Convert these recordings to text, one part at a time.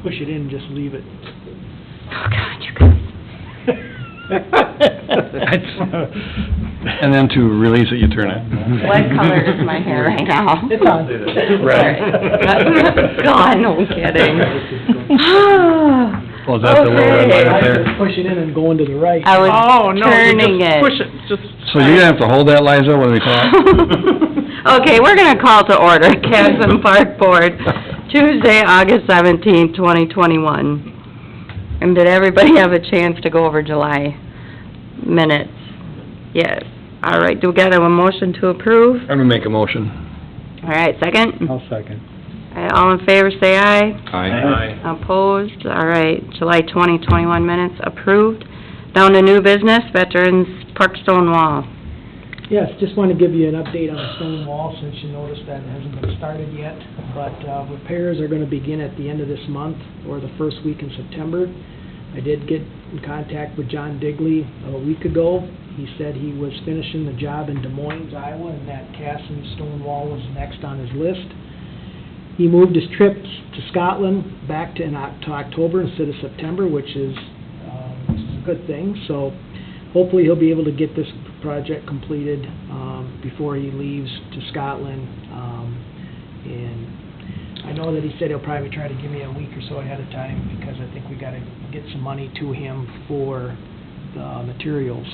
push it in and just leave it. Oh, God, you guys. And then to release it, you turn it. What color is my hair right now? It's on. Red. God, no kidding. Well, is that the little red light up I there? just push it in and going to the right. I was Oh, no, you turning just it. push it, just... So you're gonna have to hold that, Liza, when we talk? Okay, we're gonna call to order Casson Park Board, Tuesday, August 17th, 2021. And did everybody have a chance to go over July minutes? Yes. All right, do we got a motion to approve? I'm gonna make a motion. All right, second? I'll second. All right, all in favor, say aye. Aye. Opposed? All right, July 2021 minutes approved. Down to new business, Veterans Park Stone Wall. Yes, just want to give you an update on the stone wall, since you noticed that it hasn't been started yet. But repairs are going to begin at the end of this month, or the first week in September. I did get in contact with John Digley a week ago. He said he was finishing the job in Des Moines, Iowa, and that Casson stone wall was next on his list. He moved his trip to Scotland back to October instead of September, which is a good thing. So hopefully he'll be able to get this project completed before he leaves to Scotland. And I know that he said he'll probably try to give me a week or so ahead of time, because I think we got to get some money to him for the materials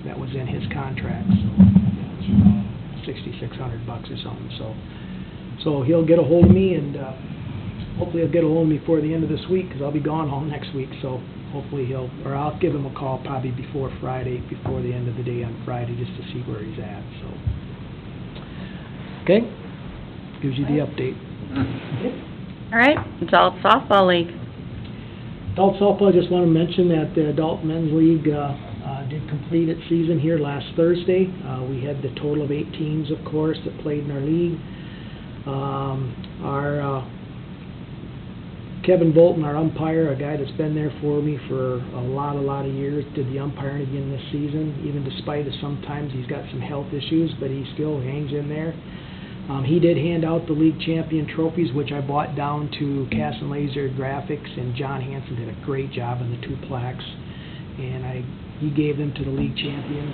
that was in his contract. So $6,600 or something. So he'll get a hold of me, and hopefully he'll get a hold of me before the end of this week, because I'll be gone all next week. So hopefully I'll give him a call probably before Friday, before the end of the day on Friday, just to see where he's at. So, okay, gives you the update. All right, Adult Softball League. Adult softball, I just want to mention that the Adult Men's League did complete its season here last Thursday. We had the total of 8 teams, of course, that played in our league. Our Kevin Bolton, our umpire, a guy that's been there for me for a lot of years, did the umpiring again this season, even despite of sometimes he's got some health issues, but he still hangs in there. He did hand out the league champion trophies, which I brought down to Casson Laser Graphics, and John Hansen did a great job on the 2 plaques, and he gave them to the league champions.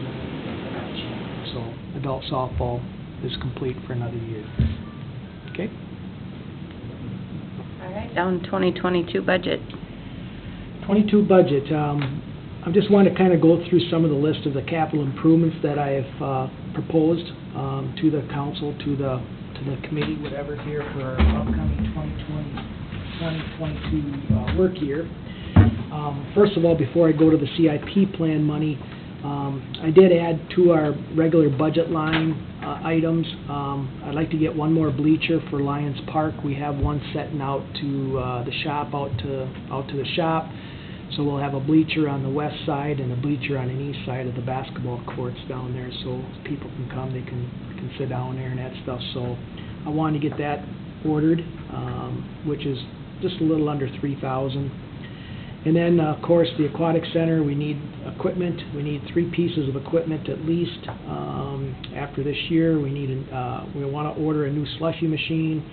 So adult softball is complete for another year. Okay. All right, down 2022 budget. 22 budget. I just want to kind of go through some of the list of the capital improvements that I have proposed to the council, to the committee, whatever, here for our upcoming 2022 work year. First of all, before I go to the CIP plan money, I did add to our regular budget line items. I'd like to get one more bleacher for Lions Park. We have one setting out to the shop, out to the shop. So we'll have a bleacher on the west side and a bleacher on the east side of the basketball courts down there, so people can come, they can sit down there and that stuff. So I wanted to get that ordered, which is just a little under $3,000. And then, of course, the Aquatic Center, we need equipment. We need 3 pieces of equipment at least. After this year, we want to order a new slushy machine.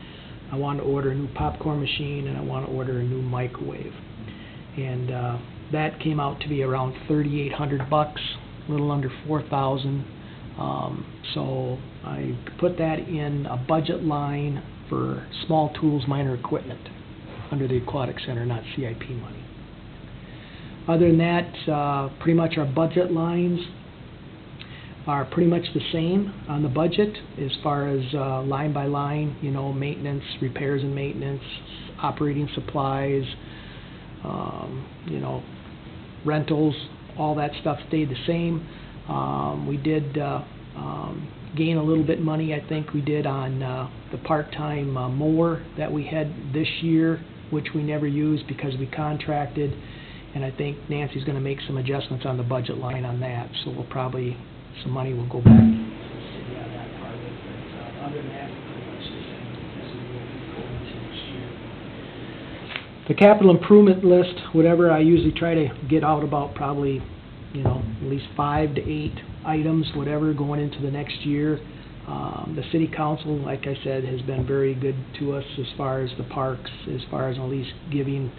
I want to order a new popcorn machine, and I want to order a new microwave. And that came out to be around $3,800, a little under $4,000. So I put that in a budget line for small tools, minor equipment under the Aquatic Center, not CIP money. Other than that, pretty much our budget lines are pretty much the same on the budget as far as line by line, maintenance, repairs and maintenance, operating supplies, rentals, all that stuff stayed the same. We did gain a little bit money, I think we did, on the part-time mower that we had this year, which we never used because we contracted, and I think Nancy's going to make some adjustments on the budget line on that, so we'll probably, some money will go back. Yeah, that part of it, but other than that, pretty much the same as we will be going into next year. The capital improvement list, whatever, I usually try to get out about probably, at least 5 to 8 items, whatever, going into the next year. The city council, like I said, has been very good to us as far as the parks, as far as at least giving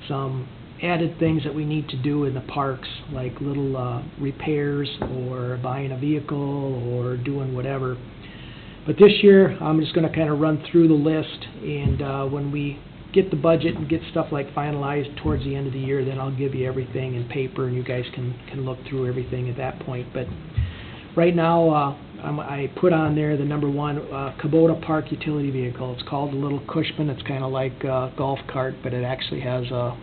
some added things that we need to do in the parks, like little repairs or buying a vehicle or doing whatever. But this year, I'm just going to kind of run through the list, and when we get the budget and get stuff like finalized towards the end of the year, then I'll give you everything in paper, and you guys can look through everything at that point. But right now, I put on there the number one, Kubota Park utility vehicle. It's called the Little Cushman. It's kind of like a golf cart, but it actually has a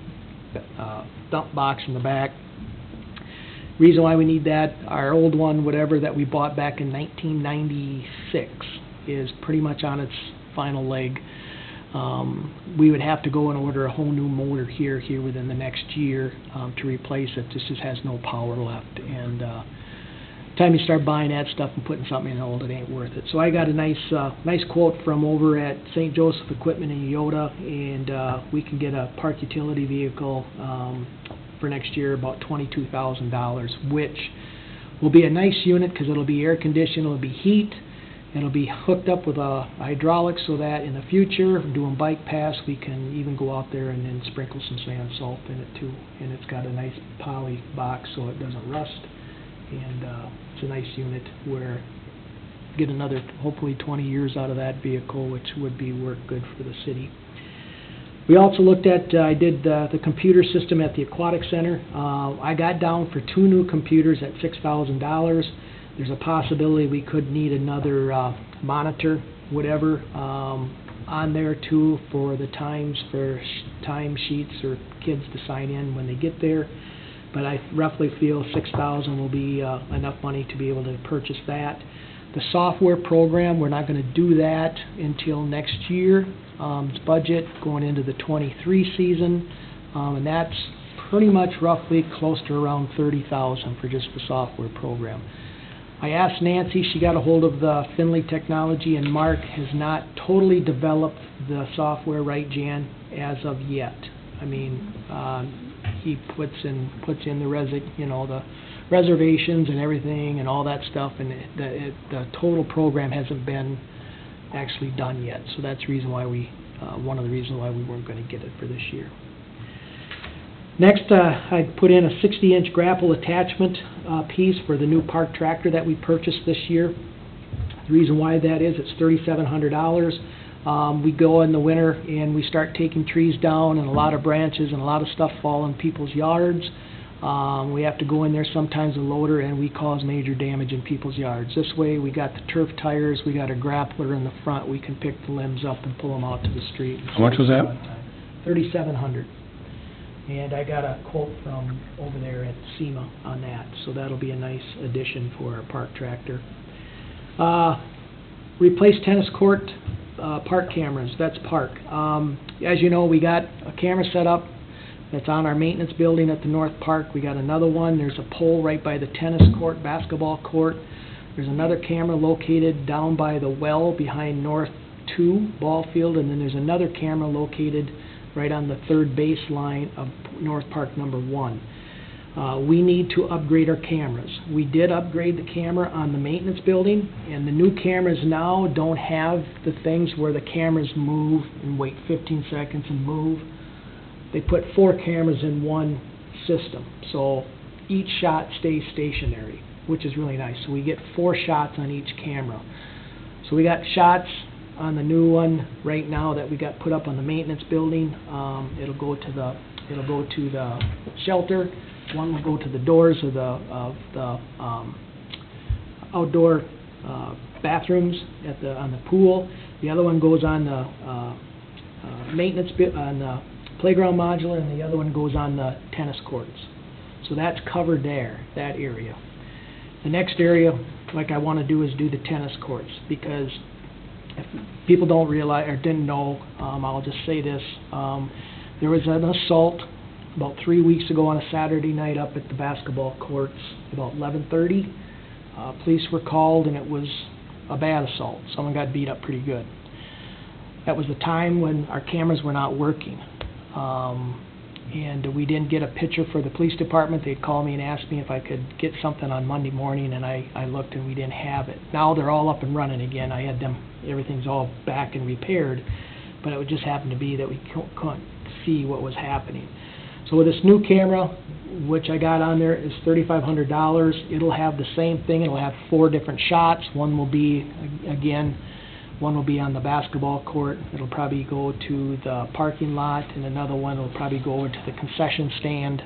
dump box in the back. Reason why we need that, our old one, whatever, that we bought back in 1996 is pretty much on its final leg. We would have to go and order a whole new motor here within the next year to replace it. This just has no power left, and time you start buying that stuff and putting something in old, it ain't worth it. So I got a nice quote from over at St. Joseph Equipment in Yoda, and we can get a park utility vehicle for next year, about $22,000, which will be a nice unit because it'll be air conditioned, it'll be heat, it'll be hooked up with a hydraulic so that in the future, doing bike paths, we can even go out there and then sprinkle some sand salt in it too. And it's got a nice poly box so it doesn't rust, and it's a nice unit where get another hopefully 20 years out of that vehicle, which would be work good for the city. We also looked at, I did the computer system at the Aquatic Center. I got down for 2 new computers at $6,000. There's a possibility we could need another monitor, whatever, on there too for the times, for time sheets or kids to sign in when they get there. But I roughly feel $6,000 will be enough money to be able to purchase that. The software program, we're not going to do that until next year. It's budget going into the 23 season, and that's pretty much roughly close to around $30,000 for just the software program. I asked Nancy, she got a hold of the Finley Technology, and Mark has not totally developed the software, right, Jan, as of yet. I mean, he puts in the reservations and everything and all that stuff, and the total program hasn't been actually done yet. So that's the reason why one of the reasons why we weren't going to get it for this year. Next, I put in a 60-inch grapple attachment piece for the new park tractor that we purchased this year. The reason why that is, it's $3,700. We go in the winter and we start taking trees down, and a lot of branches and a lot of stuff fall in people's yards. We have to go in there sometimes with a loader, and we cause major damage in people's yards. This way, we got the turf tires, we got a grappler in the front, we can pick the limbs up and pull them out to the street. How much was that? $3,700. And I got a quote from over there at SEMA on that, so that'll be a nice addition for our park tractor. Replace tennis court park cameras, that's park. As you know, we got a camera set up that's on our maintenance building at the North Park. We got another one. There's a pole right by the tennis court, basketball court. There's another camera located down by the well behind North 2 ball field, and then there's another camera located right on the third base line of North Park number 1. We need to upgrade our cameras. We did upgrade the camera on the maintenance building, and the new cameras now don't have the things where the cameras move and wait 15 seconds and move. They put 4 cameras in one system, so each shot stays stationary, which is really nice. So we get 4 shots on each camera. So we got shots on the new one right now that we got put up on the maintenance building. It'll go to the shelter. One will go to the doors of the outdoor bathrooms on the pool. The other one goes on the maintenance on the playground modular, and the other one goes on the tennis courts. So that's covered there, that area. The next area, like I want to do, is do the tennis courts, because if people don't realize or didn't know, I'll just say this. There was an assault about 3 weeks ago on a Saturday night up at the basketball courts, about 11:30. Police were called, and it was a bad assault. Someone got beat up pretty good. That was the time when our cameras were not working. and we didn't get a picture for the police department. They'd call me and ask me if I could get something on Monday morning, and I looked and we didn't have it. Now they're all up and running again. I had them, everything's all back and repaired, but it would just happen to be that we couldn't see what was happening. So with this new camera, which I got on there, is $3,500. It'll have the same thing. It'll have 4 different shots. One will be, again, one will be on the basketball court. It'll probably go to the parking lot, and another one will probably go over to the concession stand,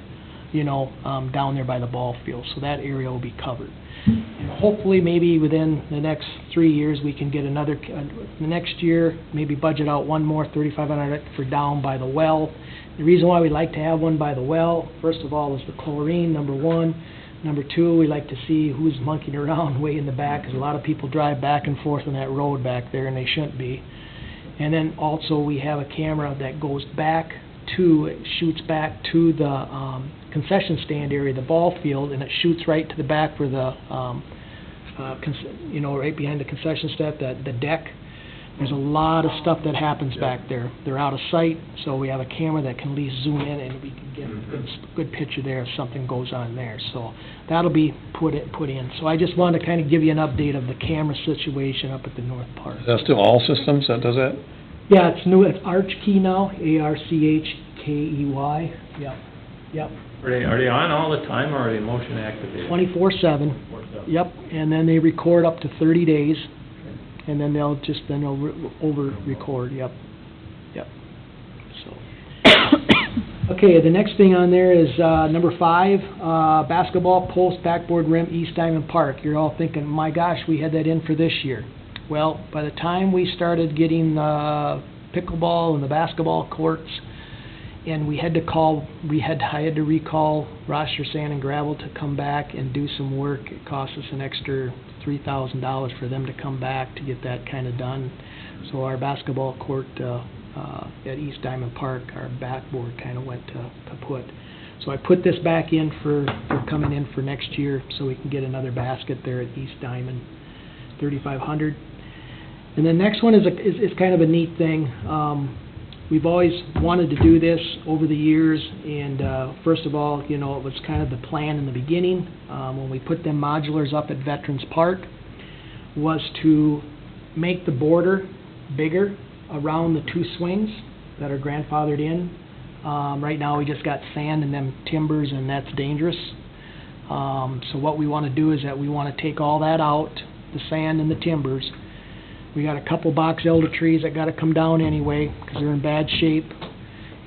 down there by the ball field. So that area will be covered. And hopefully, maybe within the next 3 years, we can get another, the next year, maybe budget out one more $3,500 for down by the well. The reason why we like to have one by the well, first of all, is the chlorine, number one. Number two, we like to see who's monkeying around way in the back, because a lot of people drive back and forth on that road back there, and they shouldn't be. And then also, we have a camera that goes back to, it shoots back to the concession stand area, the ball field, and it shoots right to the back for the, right behind the concession stand, the deck. There's a lot of stuff that happens back there. They're out of sight, so we have a camera that can at least zoom in, and we can get a good picture there if something goes on there. So that'll be put in. So I just wanted to kind of give you an update of the camera situation up at the North Park. Is that still All Systems that does that? Yeah, it's new. It's Archkey now, ARCHKEY. Yep. Are they on all the time, or are they motion activated? 24/7. Yep, and then they record up to 30 days. And then they'll over-record, yep. So, okay, the next thing on there is, number 5, basketball post backboard rim, East Diamond Park. You're all thinking, my gosh, we had that in for this year. Well, by the time we started getting the pickleball and the basketball courts, and I had to recall Rochester Sand and Gravel to come back and do some work. It cost us an extra $3,000 for them to come back to get that kind of done. So our basketball court at East Diamond Park, our backboard kind of went to kaput. So I put this back in for coming in for next year, so we can get another basket there at East Diamond, $3,500. And the next one is kind of a neat thing. We've always wanted to do this over the years, and first of all, it was kind of the plan in the beginning when we put them modulars up at Veterans Park, was to make the border bigger around the 2 swings that are grandfathered in. Right now we just got sand and them timbers, and that's dangerous. So what we want to do is that we want to take all that out, the sand and the timbers. We got a couple box elder trees that got to come down anyway because they're in bad shape.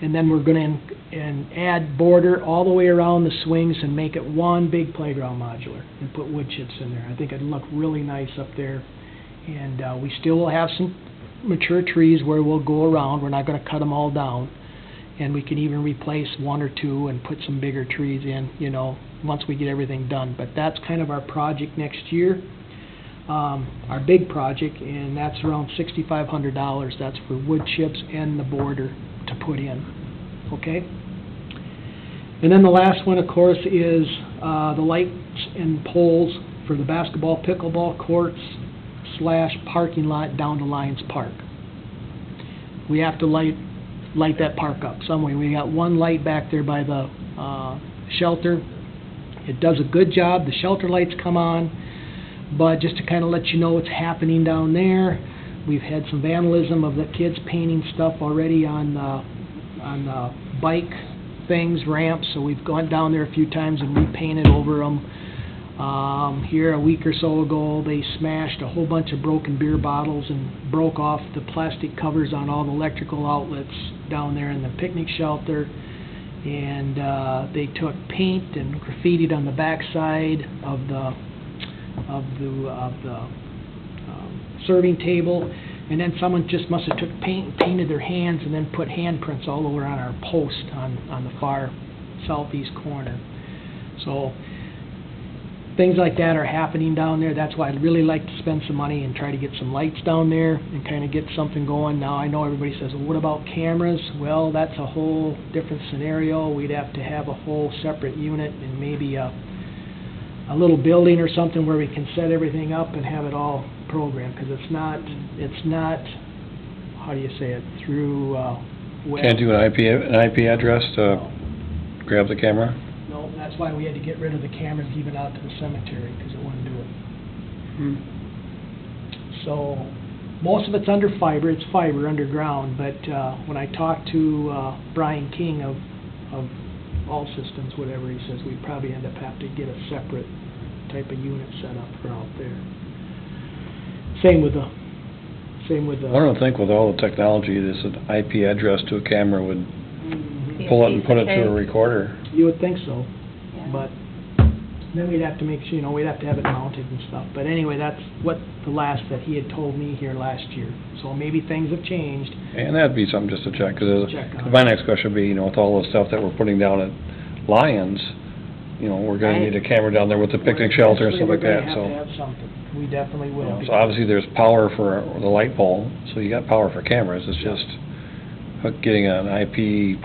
And then we're going to add border all the way around the swings and make it one big playground modular and put wood chips in there. I think it'd look really nice up there. And we still will have some mature trees where we'll go around. We're not going to cut them all down. And we can even replace 1 or 2 and put some bigger trees in, once we get everything done. But that's kind of our project next year. Our big project, and that's around $6,500. That's for wood chips and the border to put in, okay? And then the last one, of course, is the lights and poles for the basketball, pickleball courts / parking lot down to Lions Park. We have to light that park up some way. We got one light back there by the shelter. It does a good job. The shelter lights come on. But just to kind of let you know what's happening down there, we've had some vandalism of the kids painting stuff already on bike things, ramps, so we've gone down there a few times and repainted over them. Here a week or so ago, they smashed a whole bunch of broken beer bottles and broke off the plastic covers on all the electrical outlets down there in the picnic shelter. And they took paint and graffitied on the backside of the serving table, and then someone just must have took paint and painted their hands and then put handprints all over on our post on the far southeast corner. So things like that are happening down there. That's why I'd really like to spend some money and try to get some lights down there and kind of get something going. Now I know everybody says, well, what about cameras? Well, that's a whole different scenario. We'd have to have a whole separate unit and maybe a little building or something where we can set everything up and have it all programmed, because it's not, how do you say it, through web. Can't do an IP address to grab the camera? No, that's why we had to get rid of the cameras even out to the cemetery, because it wouldn't do it. Hmm. So, most of it's under fiber, it's fiber underground, but, when I talked to, Brian King of All Systems, whatever, he says we'd probably end up having to get a separate type of unit set up for out there. Same with the, I don't think with all the technology, this an IP address to a camera would pull it and put it to a recorder. You would think so, Yeah. but then we'd have to make sure, we'd have to have it mounted and stuff. But anyway, that's what the last that he had told me here last year. So maybe things have changed. And that'd be something just to check, because Check on. my next question would be, with all the stuff that we're putting down at Lions, we're gonna Right. need a camera down there with the picnic shelter and stuff like that, Eventually, so. we're gonna have to have something. We definitely will. So obviously there's power for the light pole, so you got power for cameras, it's just getting an IP,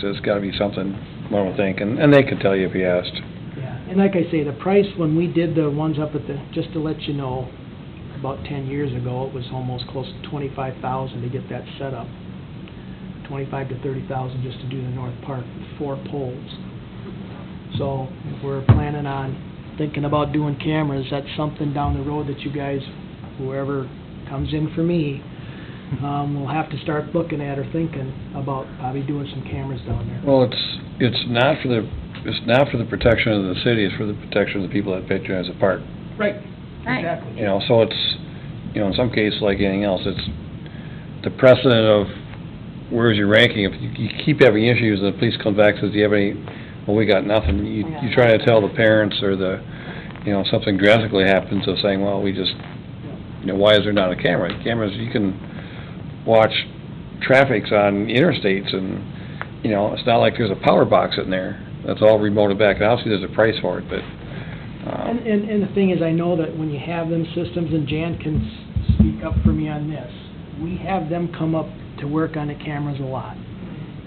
so it's gotta be something, one would think, and they could tell you if you asked. Yeah, and like I say, the price when we did the ones up at the, just to let you know, about 10 years ago, it was almost close to $25,000 to get that set up. 25 to 30,000 just to do the North Park with 4 poles. So if we're planning on thinking about doing cameras, that's something down the road that you guys, whoever comes in for me, will have to start looking at or thinking about probably doing some cameras down there. Well, it's not for the protection of the city, it's for the protection of the people that patronize the park. Right, Right. exactly. So it's, in some cases, like anything else, it's the precedent of where's your ranking. If you keep having issues and the police comes back and says, do you have any, well, we got nothing. You try to tell the parents or something drastically happens of saying, well, we just, why is there not a camera? Cameras, you can watch traffics on interstates and, it's not like there's a power box in there. That's all remoted back. And obviously there's a price for it, but. And the thing is, I know that when you have them systems, and Jan can speak up for me on this, we have them come up to work on the cameras a lot.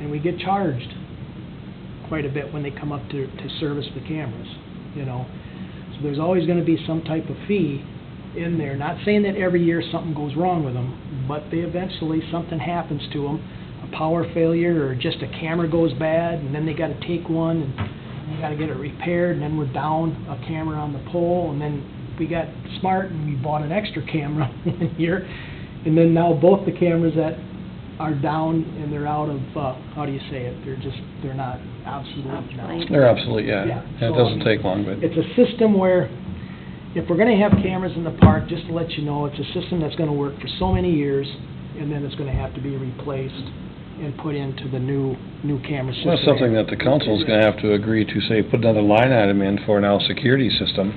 And we get charged quite a bit when they come up to service the cameras, So there's always gonna be some type of fee in there. Not saying that every year something goes wrong with them, but they eventually, something happens to them, a power failure, or just a camera goes bad, and then they gotta take one, and we gotta get it repaired, and then we're down a camera on the pole, and then we got smart, and we bought an extra camera one year, and then now both the cameras that are down and they're out of, how do you say it, they're not obsolete now. They're obsolete, yeah. Yeah, It so, doesn't take long, but. It's a system where, if we're gonna have cameras in the park, just to let you know, it's a system that's gonna work for so many years, and then it's gonna have to be replaced and put into the new camera system. Well, that's something that the council's gonna have to agree to, say, put another line item in for now security system.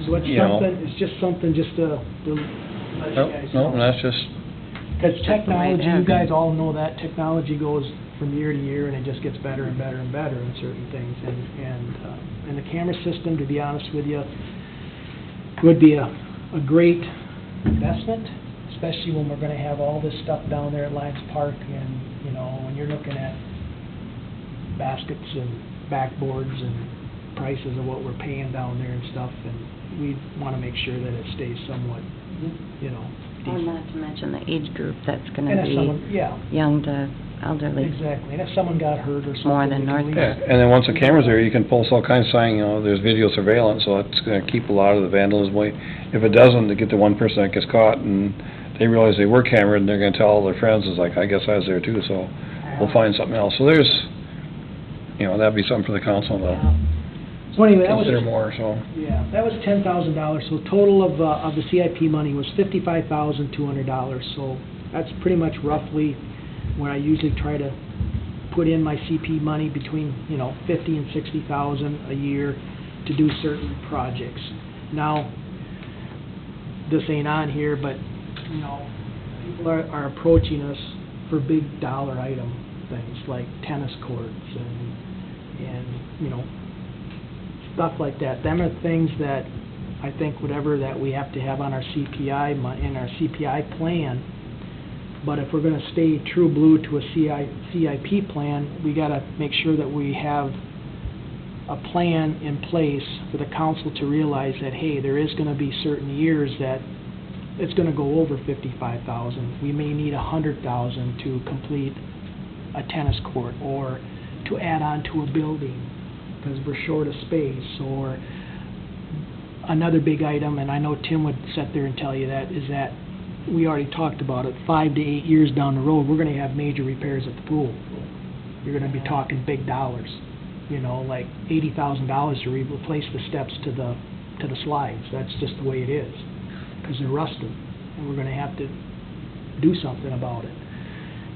So it's something, it's just something just to let you guys know. No, that's just, Because technology, Right, you guys all know that, technology goes from year to year, and it just gets better and better and better in certain things. And the camera system, to be honest with you, would be a great investment, especially when we're gonna have all this stuff down there at Lions Park, and, when you're looking at baskets and backboards and prices of what we're paying down there and stuff, and we wanna make sure that it stays somewhat, Well, decent. not to mention the age group that's And gonna if someone, be yeah, young to elderly. exactly, and if someone got hurt or something. More than we can North at yeah, least- and then once the camera's there, you can post all kinds of signs, there's video surveillance, so it's gonna keep a lot of the vandalism away. If it doesn't, to get the one person that gets caught and they realize they were cameraed, and they're gonna tell all their friends, it's like, I guess I was there too, so we'll find something else. So there's, that'd be something for the council to So anyway, that was, consider more, so. yeah, that was $10,000, so total of the CIP money was $55,200, so that's pretty much roughly where I usually try to put in my CP money between, $50,000 and $60,000 a year to do certain projects. Now, this ain't on here, but, people are approaching us for big dollar item things like tennis courts and stuff like that. Them are things that I think whatever that we have to have on our CPI, in our CPI plan. But if we're gonna stay true blue to a CIP plan, we gotta make sure that we have a plan in place for the council to realize that, hey, there is gonna be certain years that it's gonna go over 55,000. We may need 100,000 to complete a tennis court, or to add on to a building, because we're short of space, or another big item, and I know Tim would sit there and tell you that, is that we already talked about it, 5 to 8 years down the road, we're gonna have major repairs at the pool. You're gonna be talking big dollars, you know, like $80,000 to replace the steps to the slides. That's just the way it is, because they're rusted, and we're gonna have to do something about it.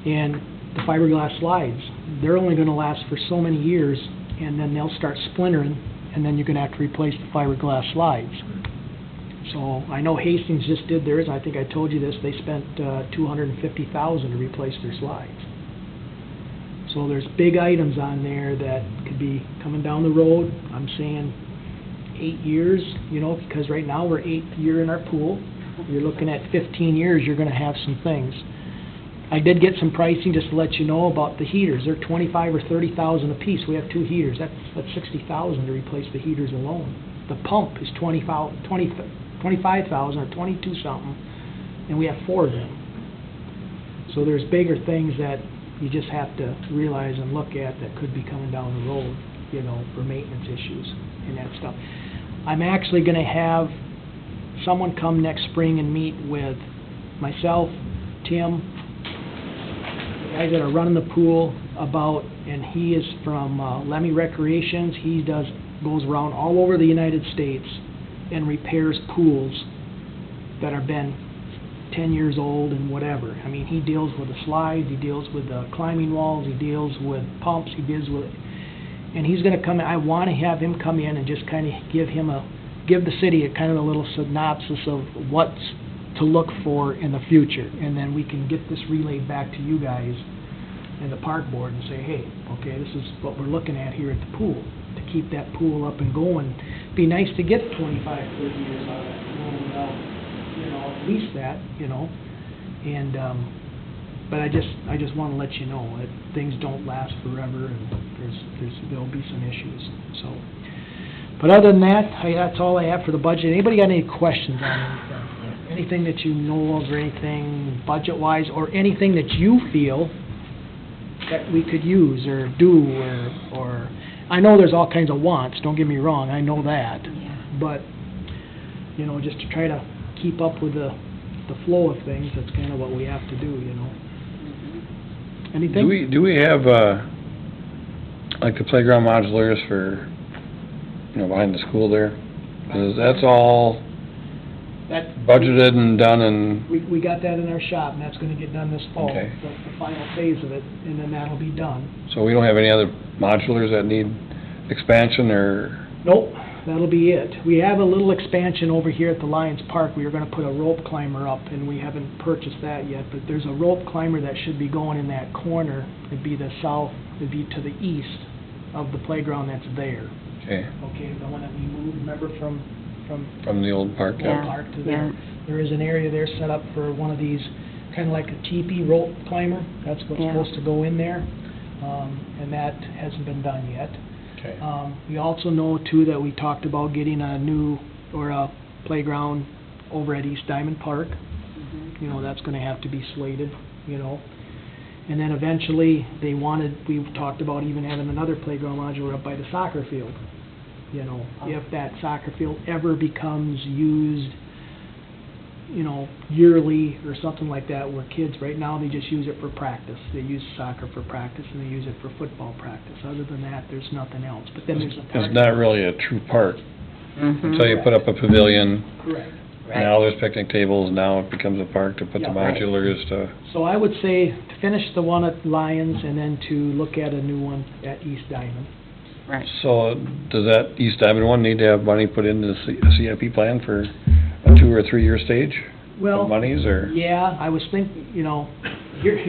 And the fiberglass slides, they're only gonna last for so many years, and then they'll start splintering, and then you're gonna have to replace the fiberglass slides. So, I know Hastings just did theirs, I think I told you this, they spent $250,000 to replace their slides. So there's big items on there that could be coming down the road. I'm saying 8 years, you know, because right now we're 8th year in our pool. You're looking at 15 years, you're gonna have some things. I did get some pricing, just to let you know, about the heaters. They're 25 or 30,000 a piece. We have 2 heaters. That's 60,000 to replace the heaters alone. The pump is 25,000 or 22 something, and we have 4 of them. So there's bigger things that you just have to realize and look at that could be coming down the road, you know, for maintenance issues and that stuff. I'm actually gonna have someone come next spring and meet with myself, Tim, the guys that are running the pool about, and he is from Lemmy Recreations. He goes around all over the United States and repairs pools that have been 10 years old and whatever. I mean, he deals with the slides, he deals with the climbing walls, he deals with pumps, he deals with, and he's gonna come in. I wanna have him come in and just kinda give the city a kind of a little synopsis of what's to look for in the future, and then we can get this relayed back to you guys and the park board and say, hey, okay, this is what we're looking at here at the pool, to keep that pool up and going. Be nice to get 25, 30 years out of that pool without, you know, at least that, you know, and, but I just wanna let you know that things don't last forever, and there'll be some issues, so. But other than that, that's all I have for the budget. Anybody got any questions on anything? Anything that you know of, or anything budget-wise, or anything that you feel that we could use or do, or I know there's all kinds of wants, don't get me wrong, I know that. Yeah. But, you know, just to try to keep up with the flow of things, that's kind of what we have to do, you know. Anything? Do we have, like the playground modulars for, you know, behind the school there? 'Cause that's all budgeted and done, and... We got that in our shop, and that's gonna get done this fall. Okay. That's the final phase of it, and then that'll be done. So we don't have any other modulars that need expansion, or... Nope, that'll be it. We have a little expansion over here at the Lions Park. We are gonna put a rope climber up, and we haven't purchased that yet, but there's a rope climber that should be going in that corner. It'd be to the east of the playground that's there. Okay, Okay, the one that we moved, remember, from from the old park, Yeah. park to there. Yeah. There is an area there set up for one of these, kinda like a teepee rope climber. That's what's Yeah. supposed to go in there, and that hasn't been done yet. Okay. We also know too that we talked about getting a playground over at East Diamond Park. Mm-hmm. You know, that's gonna have to be slated, you know. And then eventually, we talked about even having another playground modular up by the soccer field. You know, if that soccer field ever becomes used, you know, yearly or something like that, where kids, right now, they just use it for practice. They use soccer for practice, and they use it for football practice. Other than that, there's nothing else. But then there's a park. It's not really a true park, Mhm. until you put up a pavilion, Correct. now there's picnic tables, now it becomes a park to put the Yeah, right. modulars to... So I would say to finish the one at Lions, and then to look at a new one at East Diamond. Right. So, does that East Diamond one need to have money put into the CIP plan for a 2 or 3 year stage? Well, Of monies, or? yeah, I was thinking, you know, here's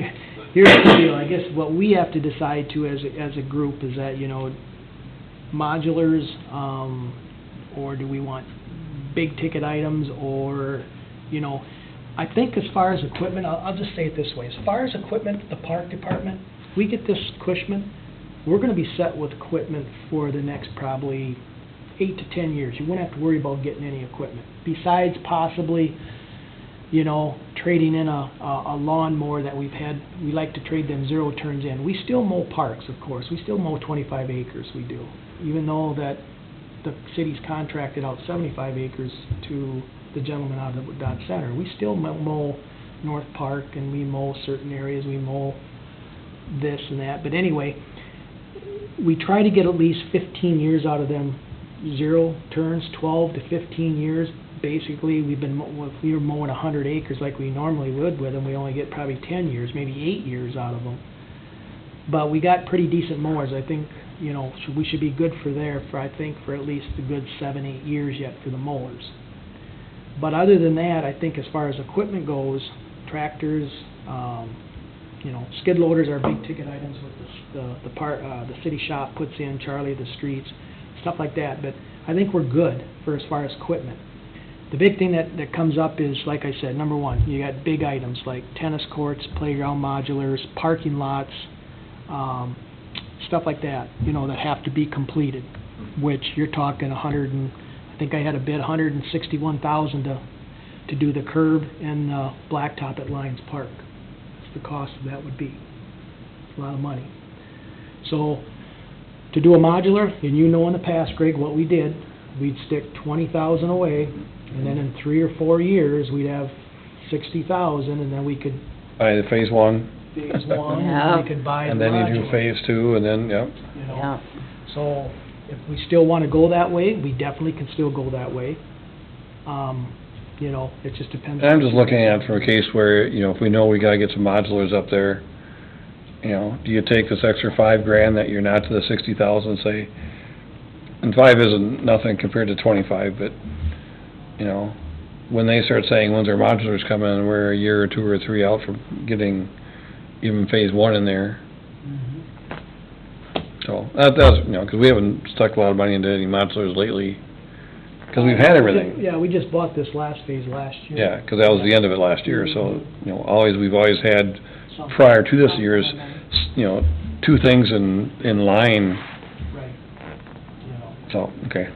the deal. I guess what we have to decide to as a group is that, you know, modulars, or do we want big ticket items, or, you know, I think as far as equipment, I'll just say it this way. As far as equipment, the park department, we get this Cushman, we're gonna be set with equipment for the next probably 8 to 10 years. You won't have to worry about getting any equipment. Besides possibly you know, trading in a lawnmower that we've had, we like to trade them 0 turns in. We still mow parks, of course, we still mow 25 acres, we do. Even though that the city's contracted out 75 acres to the gentleman out of the Dodge Center, we still mow North Park, and we mow certain areas, we mow this and that. But anyway, we try to get at least 15 years out of them 0 turns, 12 to 15 years. Basically, if we were mowing 100 acres like we normally would with them, we only get probably 10 years, maybe 8 years out of them. But we got pretty decent mowers. I think, you know, we should be good for at least a good 7, 8 years yet for the mowers. But other than that, I think as far as equipment goes, tractors, you know, skid loaders are big ticket items with the city shop puts in, Charlie, the streets, stuff like that. But I think we're good for as far as equipment. The big thing that comes up is, like I said, number one, you got big items like tennis courts, playground modulars, parking lots, stuff like that, you know, that have to be completed, which you're talking I think I had a bid $161,000 to do the curb and blacktop at Lions Park. That's the cost of that would be. It's a lot of money. So, to do a modular, and you know in the past, Greg, what we did, we'd stick $20,000 away, and then in 3 or 4 years, we'd have $60,000, and then we could Buy the phase 1. phase 1, Yeah. and we could buy the And then you do modular, phase 2, and then, yep. you know. Yeah. So, if we still want to go that way, we definitely can still go that way. You know, it just depends. And I'm just looking at it from a case where, you know, if we know we gotta get some modulars up there, you know, do you take this extra $5,000 that you're not to the 60,000 and say, and 5 isn't nothing compared to 25, but, you know, when they start saying, when's our modulars coming, and we're a year or 2 or 3 out from getting even phase 1 in there. Mhm. So, that's, you know, 'cause we haven't stuck a lot of money into any modulars lately, 'cause we've had everything. Yeah, we just bought this last phase last year. Yeah, 'cause that was the end of it last year, so, you know, we've always had, Something. prior to this year's, you know, 2 things in line, Right. You know. so, okay.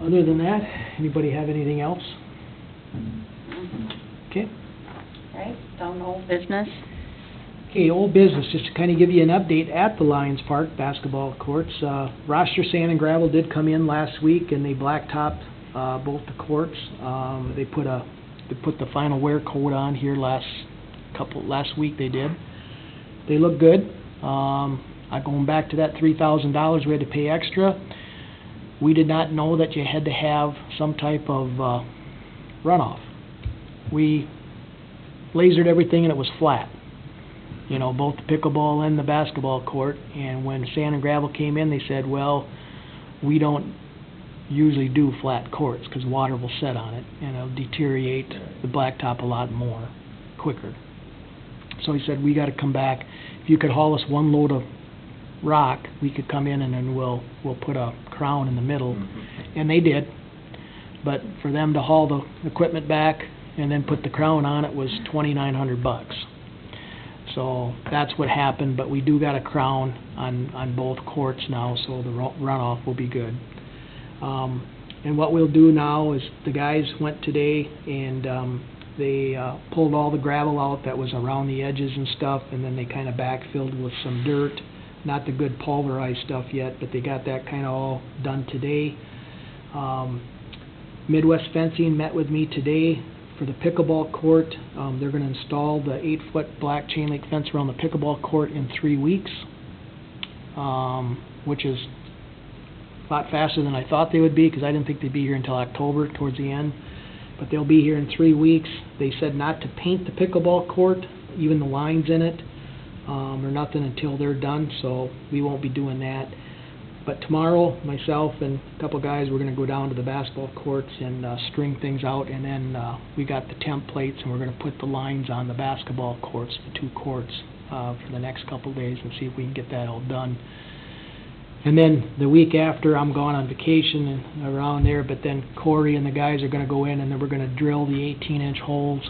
Other than that, anybody have anything else? Okay. Right, down old business. Okay, old business, just to kind of give you an update at the Lions Park basketball courts. Roster sand and gravel did come in last week, and they blacktopped both the courts. They put the final wear coat on here last week. They did. They look good. Going back to that $3,000 we had to pay extra. We did not know that you had to have some type of runoff. We lasered everything and it was flat. You know, both the pickleball and the basketball court. And when sand and gravel came in, they said, well, we don't usually do flat courts because water will set on it and it'll deteriorate the blacktop a lot more quicker. So he said, we got to come back. If you could haul us 1 load of rock, we could come in and then we'll put a crown in the middle. And they did. But for them to haul the equipment back and then put the crown on it was $2,900. So that's what happened, but we do got a crown on both courts now, so the runoff will be good. And what we'll do now is the guys went today and they pulled all the gravel out that was around the edges and stuff, and then they kind of backfilled with some dirt. Not the good pulverized stuff yet, but they got that kind of all done today. Midwest Fencing met with me today for the pickleball court. They're going to install the 8-foot black chain link fence around the pickleball court in 3 weeks, which is a lot faster than I thought they would be, because I didn't think they'd be here until October, towards the end. But they'll be here in 3 weeks. They said not to paint the pickleball court, even the lines in it, or nothing until they're done, so we won't be doing that. But tomorrow, myself and a couple guys, we're going to go down to the basketball courts and string things out, and then we got the templates, and we're going to put the lines on the basketball courts, the 2 courts, for the next couple days, and see if we can get that all done. And then the week after, I'm gone on vacation and around there, but then Corey and the guys are going to go in, and then we're going to drill the 18-inch holes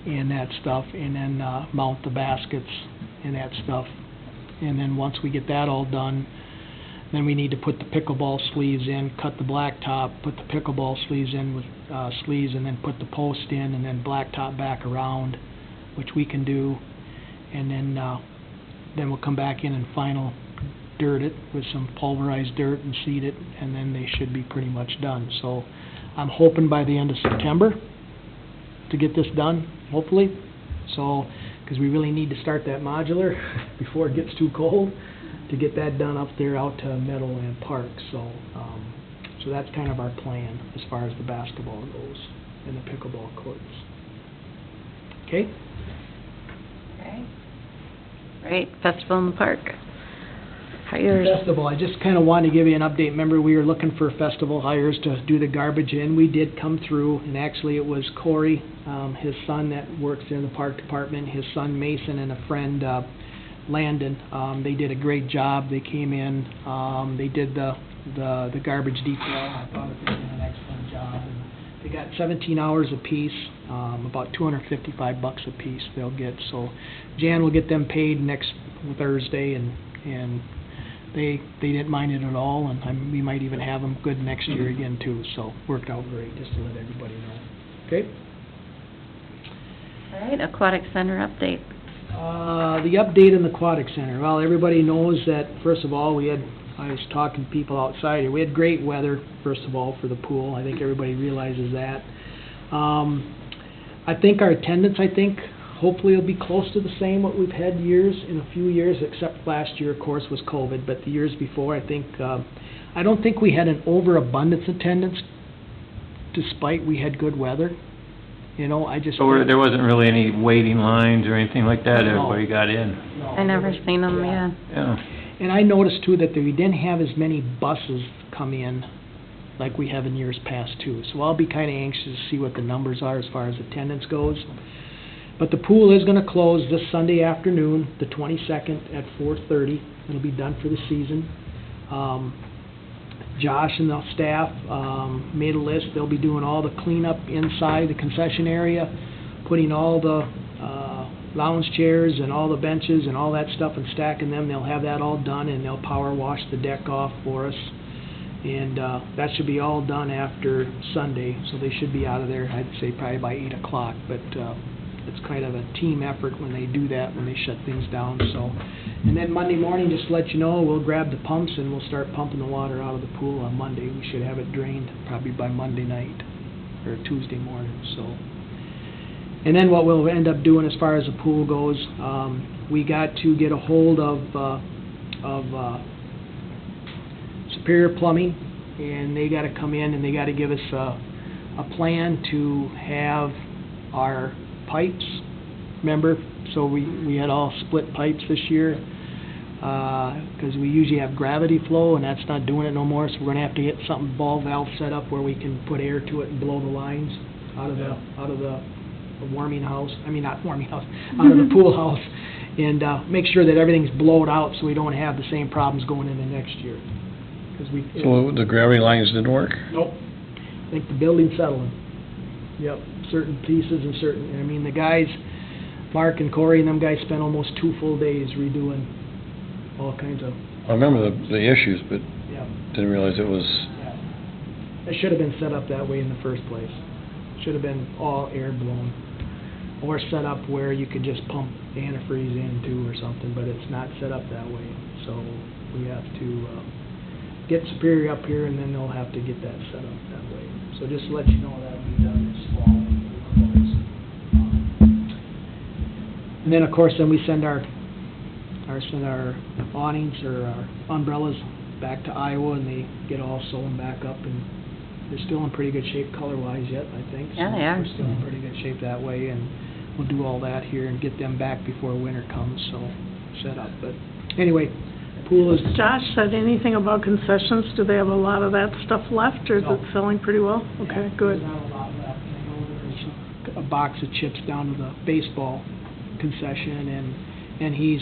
and that stuff, and then mount the baskets and that stuff. And then once we get that all done, Then we need to put the pickleball sleeves in, cut the blacktop, put the pickleball sleeves in with sleeves, and then put the post in, and then blacktop back around, which we can do. And then we'll come back in and final dirt it with some pulverized dirt and seed it, and then they should be pretty much done. So I'm hoping by the end of September to get this done, hopefully. So, because we really need to start that modular before it gets too cold, to get that done up there out to Meadowland Park. So, so that's kind of our plan as far as the basketball goes and the pickleball courts. Okay? Okay. Right, Festival in the Park. Hires. Festival, I just kind of wanted to give you an update. Remember, we were looking for festival hires to do the garbage in. We did come through, and actually it was Corey, his son that works in the park department, his son Mason, and a friend, Landon. They did a great job. They came in, they did the garbage detail. I thought they did an excellent job. And they got 17 hours apiece, about $255 a piece they'll get. So Jan will get them paid next Thursday, and they didn't mind it at all, and we might even have them good next year again too. So worked out great, just to let everybody know. Okay. All right, Aquatic Center update. The update in the Aquatic Center. Well, everybody knows that, first of all, I was talking to people outside here. We had great weather, first of all, for the pool. I think everybody realizes that. I think our attendance, hopefully it'll be close to the same what we've had in a few years, except last year, of course, was COVID. But the years before, I don't think we had an overabundance attendance, despite we had good weather. You know, So there wasn't really any waiting lines or anything like that, No. everybody got in? No, I never seen them, yeah. yeah. Yeah. And I noticed too that we didn't have as many buses come in like we have in years past too. So I'll be kind of anxious to see what the numbers are as far as attendance goes. But the pool is going to close this Sunday afternoon, the 22nd at 4:30. It'll be done for the season. Josh and the staff made a list. They'll be doing all the cleanup inside the concession area, putting all the lounge chairs and all the benches and all that stuff and stacking them. They'll have that all done, and they'll power wash the deck off for us. And that should be all done after Sunday, so they should be out of there, I'd say probably by 8 o'clock. But it's kind of a team effort when they do that, when they shut things down. So, and then Monday morning, just to let you know, we'll grab the pumps and we'll start pumping the water out of the pool on Monday. We should have it drained probably by Monday night or Tuesday morning. So, and then what we'll end up doing as far as the pool goes, we got to get a hold of Superior Plumbing, and they got to come in and they got to give us a plan to have our pipes. Remember, so we had all split pipes this year because we usually have gravity flow, and that's not doing it no more. So we're gonna have to get something ball valve set up where we can put air to it and blow the lines out of the warming house. I mean, not warming house, out of the pool house, and make sure that everything's blowed out so we don't have the same problems going into next year. So the gravity lines didn't work? Nope. I think the building's settling. Yep, certain pieces and certain, I mean, the guys, Mark and Corey and them guys spent almost 2 full days redoing all kinds of... I remember the issues, but Yeah. didn't realize it was... Yeah. It should have been set up that way in the first place. Should have been all air blown. Or set up where you could just pump antifreeze in too or something, but it's not set up that way. So we have to get Superior up here, and then they'll have to get that set up that way. So just to let you know, that'll be done this fall. And then, of course, then we send our awnings or our umbrellas back to Iowa, and they get all sewn back up, and they're still in pretty good shape color-wise yet, I think. Yeah, they are. We're still in pretty good shape that way, and we'll do all that here and get them back before winter comes, so set up. But anyway, pool is... Josh said anything about concessions? Do they have a lot of that stuff left, or is No. it selling pretty well? Okay, good. There's not a lot left. I know there's a box of chips down to the baseball concession, and he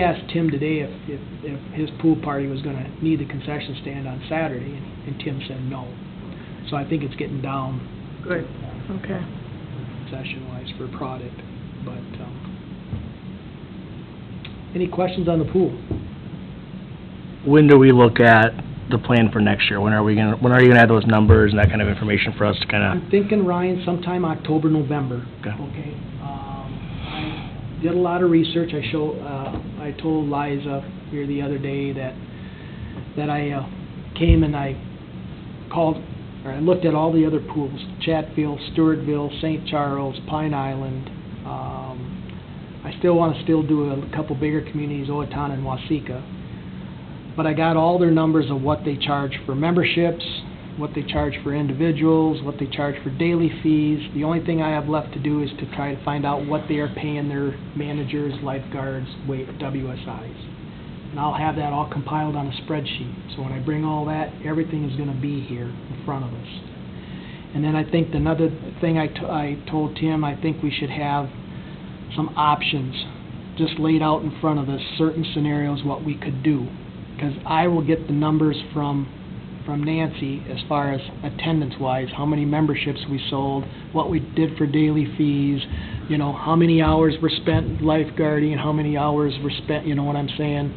asked Tim today if his pool party was gonna need the concession stand on Saturday, and Tim said no. So I think it's getting down. Good, okay. Concession-wise for product, but, any questions on the pool? when do we look at the plan for next year? When are you gonna add those numbers and that kind of information for us to kinda? I'm thinking, Ryan, sometime October, November. Okay. Okay. I did a lot of research. I told Liza here the other day that I came and I called, or I looked at all the other pools, Chatfield, Stewartville, St. Charles, Pine Island. I still want to do a couple bigger communities, Owatonna and Waseca. But I got all their numbers of what they charge for memberships, what they charge for individuals, what they charge for daily fees. The only thing I have left to do is to try to find out what they are paying their managers, lifeguards, WSIs. And I'll have that all compiled on a spreadsheet. So when I bring all that, everything is going to be here in front of us. And then I think another thing I told Tim, I think we should have some options just laid out in front of us, certain scenarios, what we could do. Because I will get the numbers from Nancy as far as attendance-wise, how many memberships we sold, what we did for daily fees, you know, how many hours were spent lifeguarding, how many hours were spent, you know what I'm saying?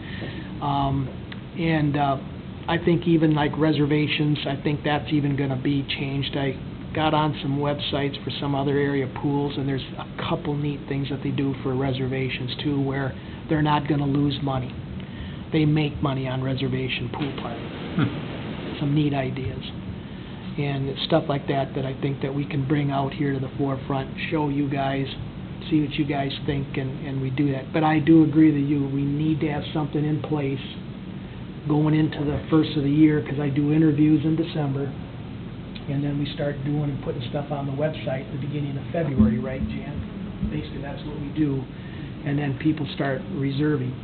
I think even like reservations, I think that's even going to be changed. I got on some websites for some other area pools, and there's a couple neat things that they do for reservations too, where they're not going to lose money. They make money on reservation pool parties. Some neat ideas. And it's stuff like that that I think that we can bring out here to the forefront, show you guys, see what you guys think, and we do that. But I do agree with you, we need to have something in place going into the first of the year, because I do interviews in December, and then we start doing and putting stuff on the website at the beginning of February, right, Jan? Basically, that's what we do, and then people start reserving.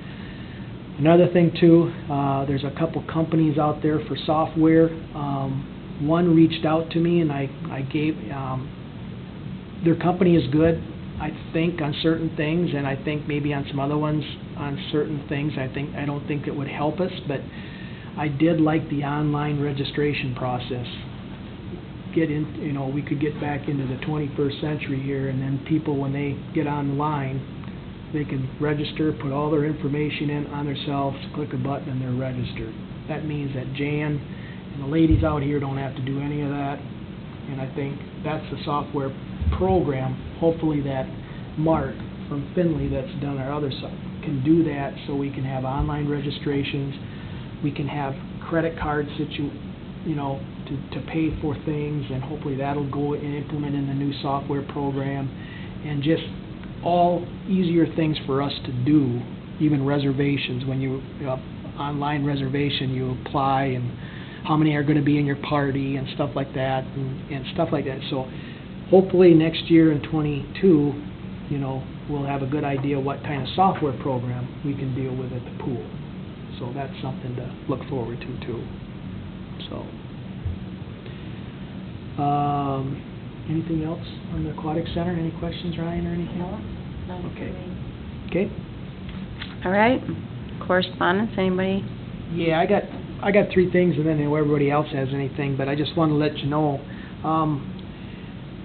Another thing too, there's a couple companies out there for software. One reached out to me, and I gave, their company is good, I think, on certain things, and I think maybe on some other ones, on certain things, I don't think it would help us, but I did like the online registration process. We could get back into the 21st century here, and then people, when they get online, they can register, put all their information in on themselves, click a button, and they're registered. That means that Jan and the ladies out here don't have to do any of that, and I think that's the software program, hopefully that Mark from Finley that's done our other stuff can do that, so we can have online registrations, we can have credit cards to pay for things, and hopefully that'll go and implement in the new software program, and just all easier things for us to do, even reservations. When you online reservation, you apply, and how many are going to be in your party, and stuff like that, and stuff like that. So hopefully next year in 22, we'll have a good idea what kind of software program we can deal with at the pool. So that's something to look forward to too. So, anything else on the Aquatic Center? Any questions, Ryan, or anything? No. Okay. Okay. All right. Correspondence, anybody? Yeah, I got three things, and then everybody else has anything, but I just want to let you know,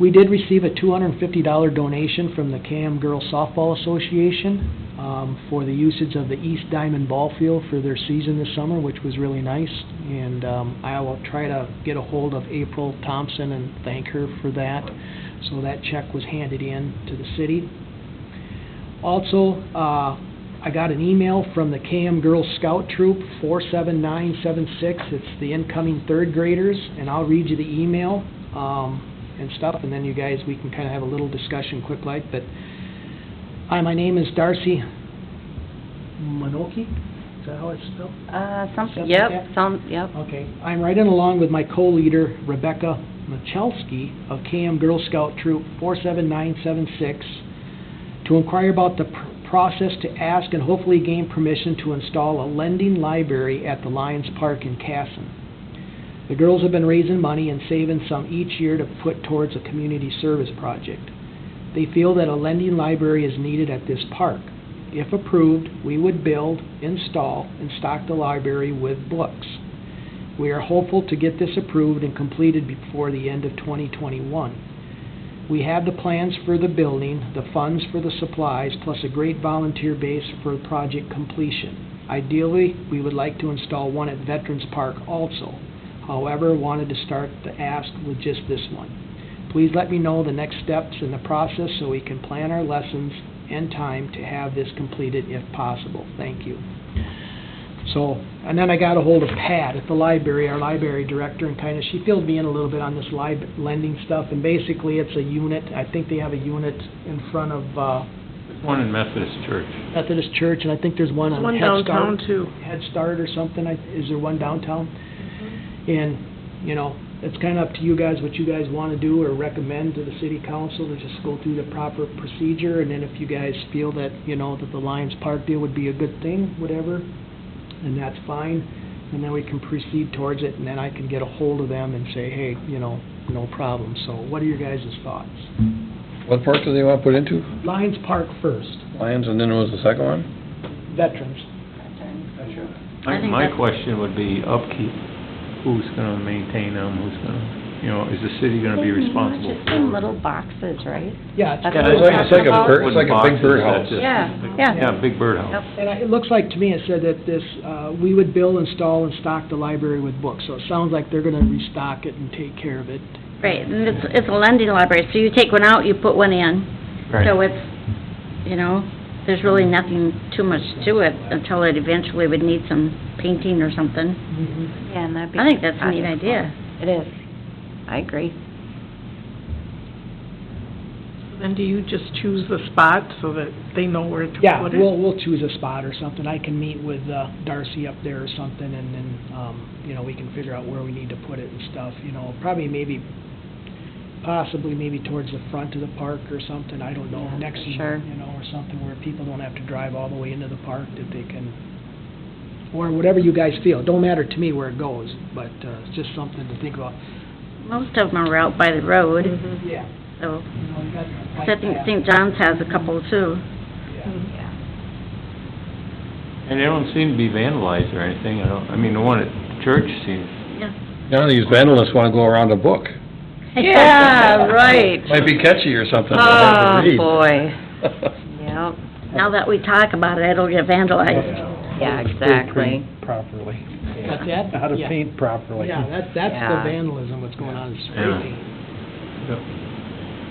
we did receive a $250 donation from the KM Girls Softball Association for the usage of the East Diamond Ball Field for their season this summer, which was really nice. And I will try to get a hold of April Thompson and thank her for that. So that check was handed in to the city. Also, I got an email from the KM Girls Scout Troop 47976. It's the incoming third graders, and I'll read you the email and stuff, and then you guys, we can kind of have a little discussion quick like. But hi, my name is Darcy Manoki. Is that how it's spelled? Something, Yep. yep. Okay. I'm riding along with my co-leader, Rebecca Michalski of KM Girl Scout Troop 47976 to inquire about the process to ask and hopefully gain permission to install a lending library at the Lions Park in Casson. The girls have been raising money and saving some each year to put towards a community service project. They feel that a lending library is needed at this park. If approved, we would build, install, and stock the library with books. We are hopeful to get this approved and completed before the end of 2021. We have the plans for the building, the funds for the supplies, plus a great volunteer base for project completion. Ideally, we would like to install one at Veterans Park also. However, wanted to start the ask with just this one. Please let me know the next steps in the process so we can plan our lessons and time to have this completed if possible. Thank you. So, and then I got a hold of Pat at the library, our library director, and kind of, she filled me in a little bit on this lending stuff, and basically it's a unit, I think they have a unit in front of, There's one in Methodist Church. Methodist Church, and I think there's one on There's one Head Start. downtown, too. Head Start or something, is there one downtown? And, you know, it's kind of up to you guys, what you guys want to do or recommend to the city council to just go through the proper procedure, and then if you guys feel that, you know, that the Lions Park deal would be a good thing, whatever, and that's fine, and then we can proceed towards it, and then I can get a hold of them and say, hey, you know, no problem. So what are your guys' thoughts? What park do they want to put into? Lions Park first, Lions, and then what was the second one? Veterans. I think My that's- question would be upkeep. Who's gonna maintain them, who's gonna, you know, is the city gonna be responsible Just for in it? little boxes, right? Yeah, it's That's Yeah, what it's we're like, it's like talking a about. bird, it's like a big birdhouse. That's just- Yeah, yeah. Yeah, big birdhouse. Yep. And it looks like to me, it said that this, we would build, install, and stock the library with books, so it sounds like they're gonna restock it and take care of it. Right, and it's a lending library, so you take one out, you put one in. Right. So it's, you know, there's really nothing too much to it until it eventually would need some painting or something. Yeah, and that'd be. I think that's a neat idea. It is. I agree. And do you just choose the spot so that they know where to Yeah, put it? we'll choose a spot or something. I can meet with Darcy up there or something, and then, you know, we can figure out where we need to put it and stuff, you know, probably possibly maybe towards the front of the park or something, I don't know, Yeah, next to, sure. you know, or something where people don't have to drive all the way into the park, that they can, or whatever you guys feel. Don't matter to me where it goes, but it's just something to think about. Most of them are out by the road, Yeah. so, You know, you got the I bike think path. St. John's has a couple too. Yeah. And they don't seem to be vandalized or anything, I mean, the one at church seems, Yeah. None of these vandalists want to go around a book. Yeah, right. Might be catchy or something. but hard Oh, to read. boy. Yep. Now that we talk about it, it'll get vandalized. Yeah, exactly. Properly. What's that? How to Yeah. paint properly. Yeah, that's the Yeah. vandalism, what's going on, is spray Yeah. paint.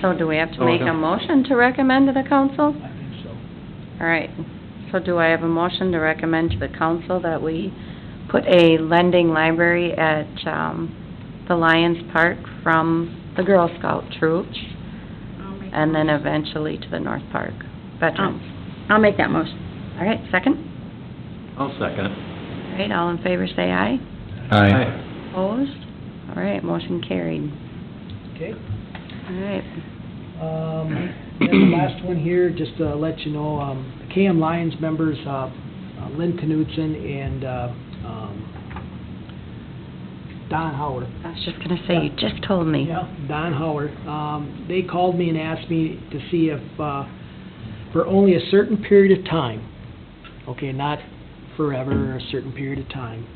So do we have to Oh, make yeah. a motion to recommend to the council? I think so. All right. So do I have a motion to recommend to the council that we put a lending library at, the Lions Park from the Girl Scout troop, and then eventually to the North Park Veterans? I'll make that motion. All right, second? I'll second it. All right, all in favor say aye. Aye. Opposed? All right, motion carried. Okay. All right. Then the last one here, just to let you know, the KM Lions members, Lynn Knutson and, Don Howard. I was just gonna say, you just told me. Yeah, Don Howard. They called me and asked me to see if, for only a certain period of time, okay, not forever, a certain period of time,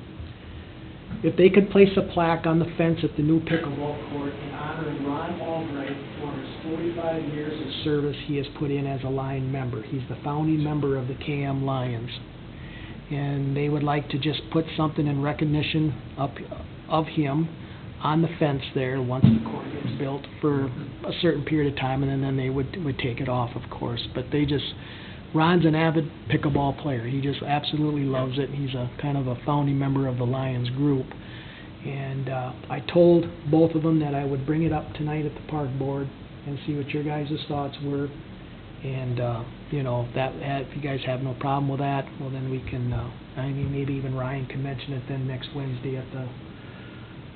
if they could place a plaque on the fence at the new pickleball court in honoring Ron Albright for his 45 years of service he has put in as a Lion member. He's the founding member of the KM Lions. And they would like to just put something in recognition of him on the fence there once the court gets built for a certain period of time, and then they would take it off, of course. But they just, Ron's an avid pickleball player. He just absolutely loves it. He's a kind of a founding member of the Lions group. And I told both of them that I would bring it up tonight at the park board and see what your guys' thoughts were. And, you know, if you guys have no problem with that, well, then we can, I mean, maybe even Ryan can mention it then next Wednesday at the,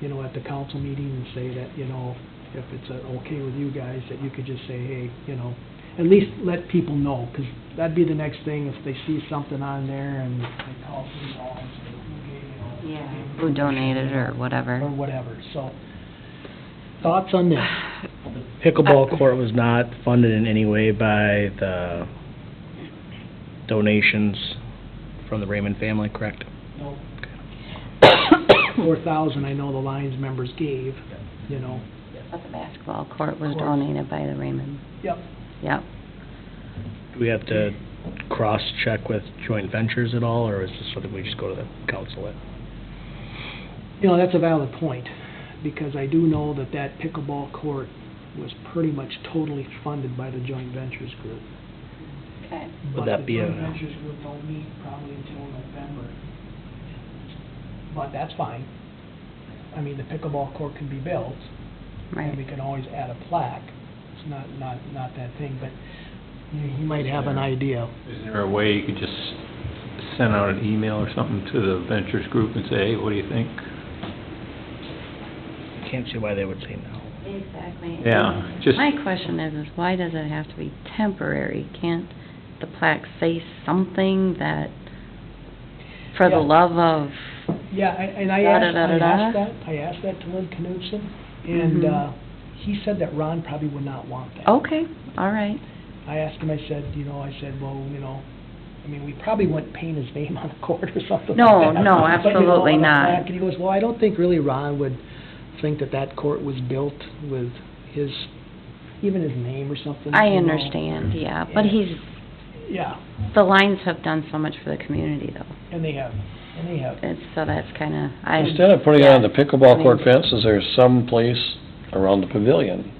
you know, at the council meeting, and say that, you know, if it's okay with you guys, that you could just say, hey, you know, at least let people know, because that'd be the next thing, if they see something on there and they call City Hall and say, who gave, you know, Yeah, gave who donated or or whatever. whatever. So, thoughts on this? Pickleball court was not funded in any way by the donations from the Raymond family, correct? No. 4,000, I know the Lions members gave, you know. But the basketball court was Court. donated by the Raymond. Yep. Yep. Do we have to cross-check with joint ventures at all, or is this something we just go to the council with? You know, that's a valid point, because I do know that that pickleball court was pretty much totally funded by the joint ventures group. Okay. Would that be But a- the joint ventures group don't meet probably until November. But that's fine. I mean, the pickleball court can be built, and we Right. can always add a plaque. It's not that thing, but you might have an idea. Is there a way you could just send out an email or something to the ventures group and say, hey, what do you think? Can't see why they would say no. Exactly. Yeah, just, My question is why does it have to be temporary? Can't the plaque say something that, for the Yeah. love of, Yeah, and I asked that to Lynn Knudsen, and Mhm. He said that Ron probably would not want that. okay, all right. I asked him, I said, well, I mean, we probably wouldn't paint his name on the court or something No, like that. no, But, absolutely on a not. plaque, and he goes, well, I don't think really Ron would think that court was built with his, even his name or something. I you know. understand, yeah, but Yeah. he's, the Lions have done so much for the community though. And they have. And so that's kinda, Instead of putting it on the pickleball court I mean- fence, is there some place around the pavilion?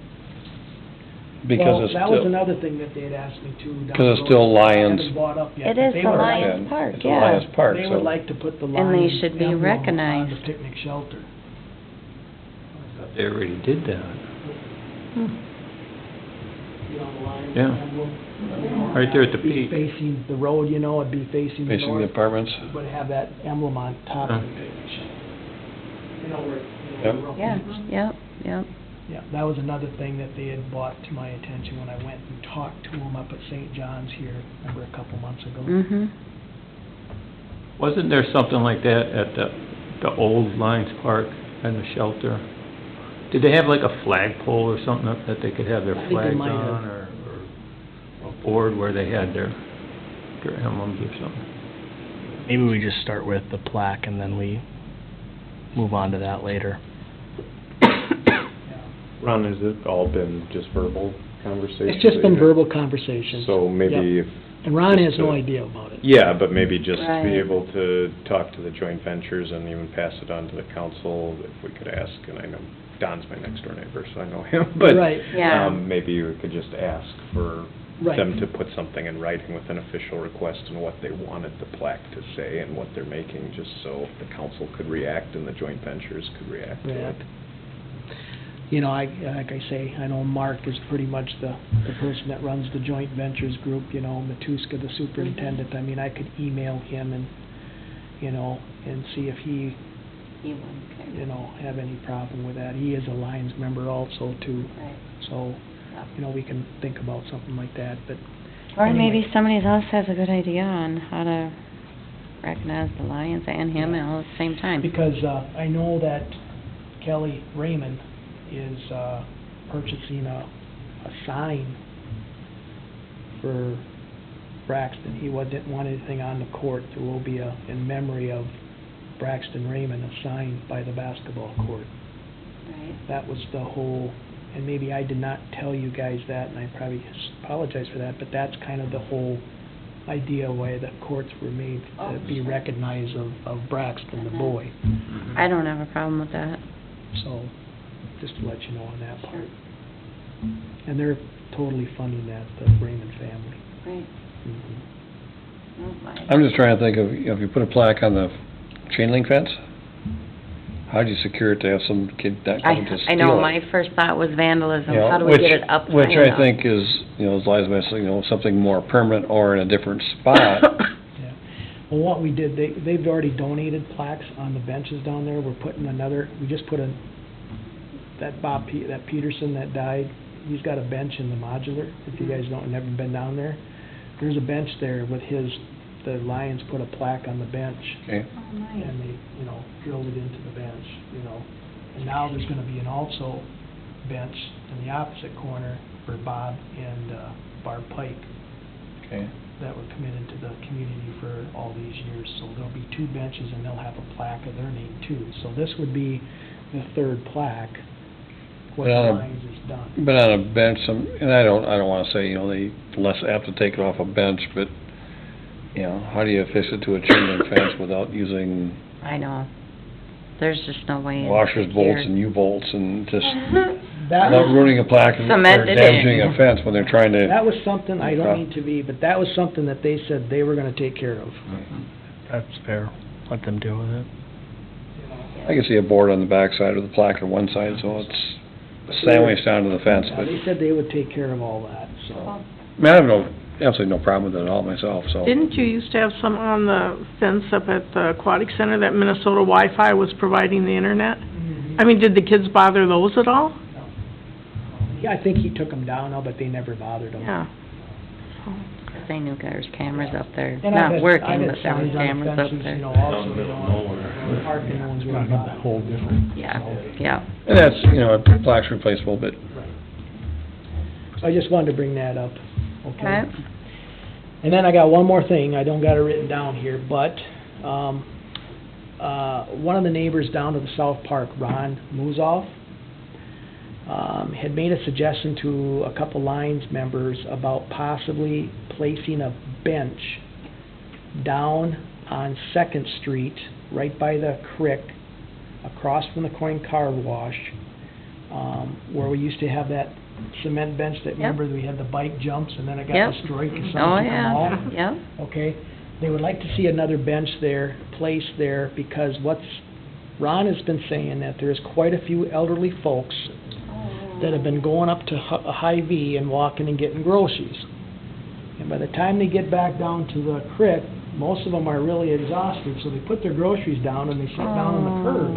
Because Well, it's that was still, another thing that they had asked me too. down Because the it's road. still I Lions. haven't brought up yet. It but is they the would like- Lions Park, it's a yeah. Lions Park, They so. would like to put the And they Lions should be emblem recognized. on the picnic shelter. I thought they already did that. You know, the Lions Yeah. emblem. Right there at the Be peak. facing the road, it'd be facing the Facing the north. apartments? Would have that emblem on top of the Huh. picnic shelter. You know, where, Yep. the road Yeah, meets. yep. Yeah, that was another thing that they had brought to my attention when I went and talked to them up at St. John's here, remember a couple months ago? Mm-hmm. Wasn't there something like that at the old Lions Park and the shelter? Did they have like a flagpole or something up that they could have their I think they flags might have. on, or a board where they had their emblems or something? Maybe we just start with the plaque and then we move on to that later. Ron, has it all been just verbal conversations? It's just been that you- verbal conversations. So maybe if... And Ron has just no to- idea about it. Yeah, but maybe just Right. be able to talk to the joint ventures and even pass it on to the council, if we could ask, and I know Don's my next door neighbor, so I know him, but... Right. Yeah. Maybe we could just ask for Right. them to put something in writing with an official request and what they wanted the plaque to say and what they're making, just so the council could react and the joint ventures could react to it. React. You know, like I say, I know Mark is pretty much the person that runs the joint ventures group, Matuska, the superintendent. I mean, I could email him and see if he, have any problem with that. He is a Lions member also too, Right. so, we can think about something like that, but. Or anyway. maybe somebody else has a good idea on how to recognize the Lions and him all at the same time. Because I know that Kelly Raymond is purchasing a sign for Braxton. He didn't want anything on the court. There will be in memory of Braxton Raymond, a sign by the basketball court. Right. That was the whole, and maybe I did not tell you guys that, and I probably apologize for that, but that's kind of the whole idea why the courts were made to be recognized of Braxton, the boy. I don't have a problem with that. So, just to let you know on that part. And they're totally funding that, the Raymond family. Right. Mhm. I'm just trying to think of, if you put a plaque on the chain link fence, how do you secure it to have some kid not come to steal it? I know, my first thought was vandalism. You know, How do we get it up high Which I enough? think is, as Liza said, something more permanent or in a different spot. Yeah. Well, what we did, they've already donated plaques on the benches down there. We're putting we just put that Peterson that died, he's got a bench in the modular. If you guys never been down there, there's a bench there with the Lions put a plaque on the bench. Okay. Oh, nice. And they, drilled it into the bench, And now there's gonna be an also bench in the opposite corner for Bob and Barb Pike Okay. that were committed to the community for all these years. So there'll be two benches and they'll have a plaque of their name too. So this would be the third plaque, what the Well, Lions has done. But on a bench, and I don't wanna say, they less apt to take it off a bench, but you know, how do you affix it to a chain link fence without using I know. There's just no way. in washers, bolts, here. and U-bolts, and just That not was, ruining a plaque or Cement it damaging in. a fence when they're trying to... that was something, I don't mean to be, but that was something that they said they were gonna take care of. That's fair. Let them deal with it. I can see a board on the backside of the plaque on one side, so it's sandwiched onto the fence, Yeah, but, they said they would take care of all that, so. I mean, I have absolutely no problem with it at all myself, so... Didn't you used to have some on the fence up at the Aquatic Center that Minnesota Wi-Fi was providing the internet? I mean, did the kids bother those at all? Yeah, I think he took them down now, but they never bothered him. Yeah. They knew there's cameras up there, And not I've working, had but there was signs on cameras up fences, there. you know, also, you know, parking ones were not. whole different. Yeah, yeah. And that's, you know, a plaque's replaceable, but So I just wanted to bring that up, okay? Okay. And then I got one more thing, I don't got it written down here, but, one of the neighbors down to the South Park, Ron Muzoff, had made a suggestion to a couple Lions members about possibly placing a bench down on Second Street, right by the creek, across from the coin car wash, where we used to have that cement bench that, remember, we had the bike jumps and then it got Yep. destroyed because Oh, someone took them yeah, all? yeah. Okay, they would like to see another bench there, placed there, because Ron has been saying that there's quite a few elderly folks that have been going up to Hy-Vee and walking and getting groceries. And by the time they get back down to the creek, most of them are really exhausted, so they put their groceries down and they sit down on the curb.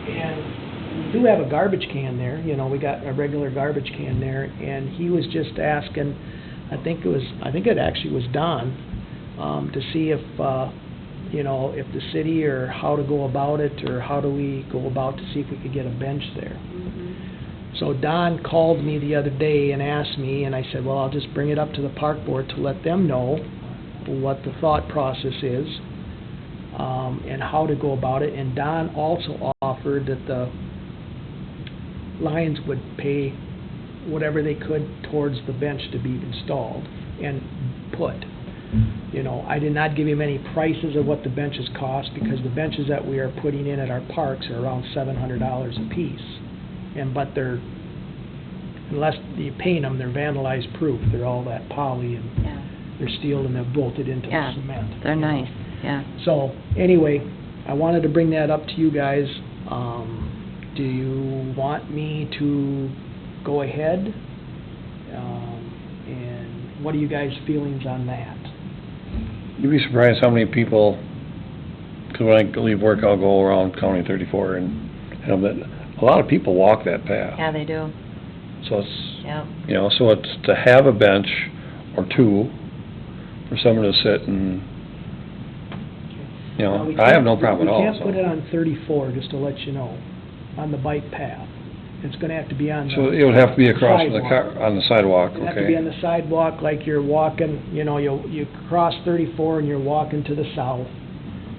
And we do have a garbage can there, you know, we got a regular garbage can there, and he was just asking, I think it actually was Don, to see if, you know, if the city, or how to go about it, or how do we go about to see if we could get a bench there. So Don called me the other day and asked me, and I said, well, I'll just bring it up to the park board to let them know what the thought process is, and how to go about it. And Don also offered that the Lions would pay whatever they could towards the bench to be installed and put. You know, I did not give him any prices of what the benches cost, because the benches that we are putting in at our parks are around $700 a piece. But they're, unless you paint them, they're vandalized proof. They're all that poly, and Yeah, they're steel, and they're bolted into the yeah, cement. they're nice, yeah. So, anyway, I wanted to bring that up to you guys. Do you want me to go ahead? And what are you guys' feelings on that? you'd be surprised how many people, because when I leave work, I'll go around County 34, and a lot of people walk that path. Yeah, they do, So it's, yeah. you know, so it's to have a bench or two for someone to sit and, you Now, know, we I have can't- no problem at all, We can't so. put it on 34, just to let you know, on the bike path. It's gonna have to be on the... So it would have to be across from the sidewalk. car, on the sidewalk, It'd have to be on okay? the sidewalk, like you're walking, you know, you cross 34 and you're walking to the south,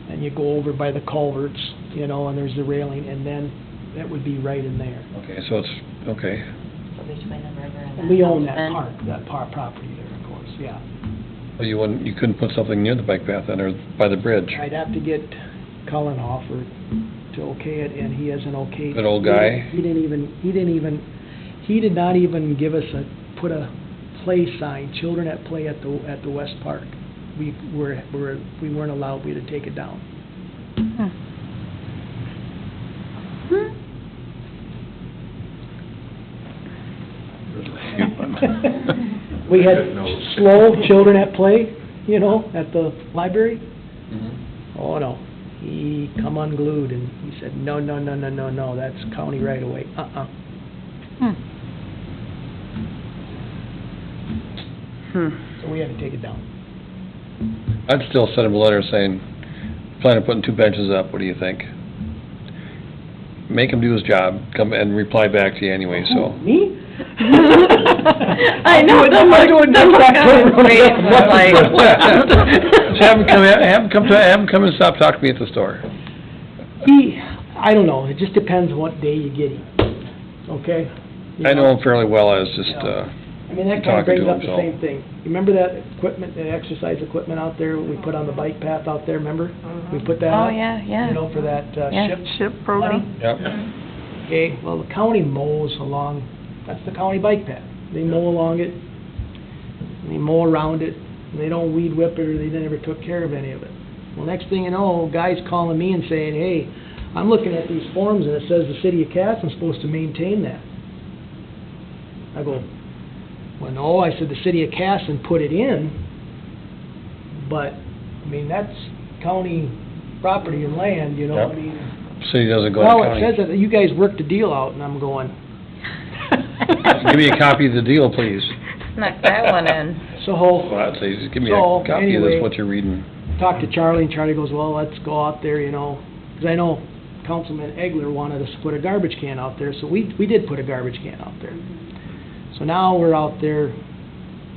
and you go over by the culverts, you know, and there's the railing, and then that would be right in there. Okay, so it's, okay. So between the river and that We own house that then? property there, of course, yeah. Well, you couldn't put something near the bike path then, or by the bridge? I'd have to get Cullenhofer to okay it, and he hasn't okayed. Good old guy. He did not even give us put a play sign, children at play at the West Park. We weren't allowed, we had to take it down. We had slow children at play, you know, at the library. Oh, no. He come unglued and he said, no, that's county right away. So we had to take it down. I'd still send him a letter saying, plan on putting 2 benches up, what do you think? Make him do his job, come and reply back to you anyway, so. Me? I know, the look on his face was like... Just have him come and stop talking to me at the store. I don't know, it just depends what day you get him, okay? You I know him fairly well, I was just, mean, that kinda talking brings to up him, the so. same thing. You remember that equipment, the exercise equipment out there, we put on the bike path out there, remember? We put that Oh, up, yeah, yeah. you know, for that, Yeah. ship SHIP program? Yep. Okay, well, the county mows along, that's the county bike path. They mow along it, and they mow around it, and they don't weed whip it, or they never took care of any of it. Well, next thing you know, guy's calling me and saying, hey, I'm looking at these forms, and it says the city of Casson's supposed to maintain that. I go, well, no, I said the city of Casson put it in, but, I mean, that's county property and land, you know, Yep. I mean. City doesn't go to Well, it county. says that you guys worked the deal out, and I'm going, Give me a copy of the deal, please. Snuck that one in. so, Well, I'd say, just give me a So, copy of anyway. this, what you're reading. talked to Charlie, and Charlie goes, well, let's go out there, you know, because I know Councilman Egler wanted us to put a garbage can out there, so we did put a garbage can out there. So now we're out there,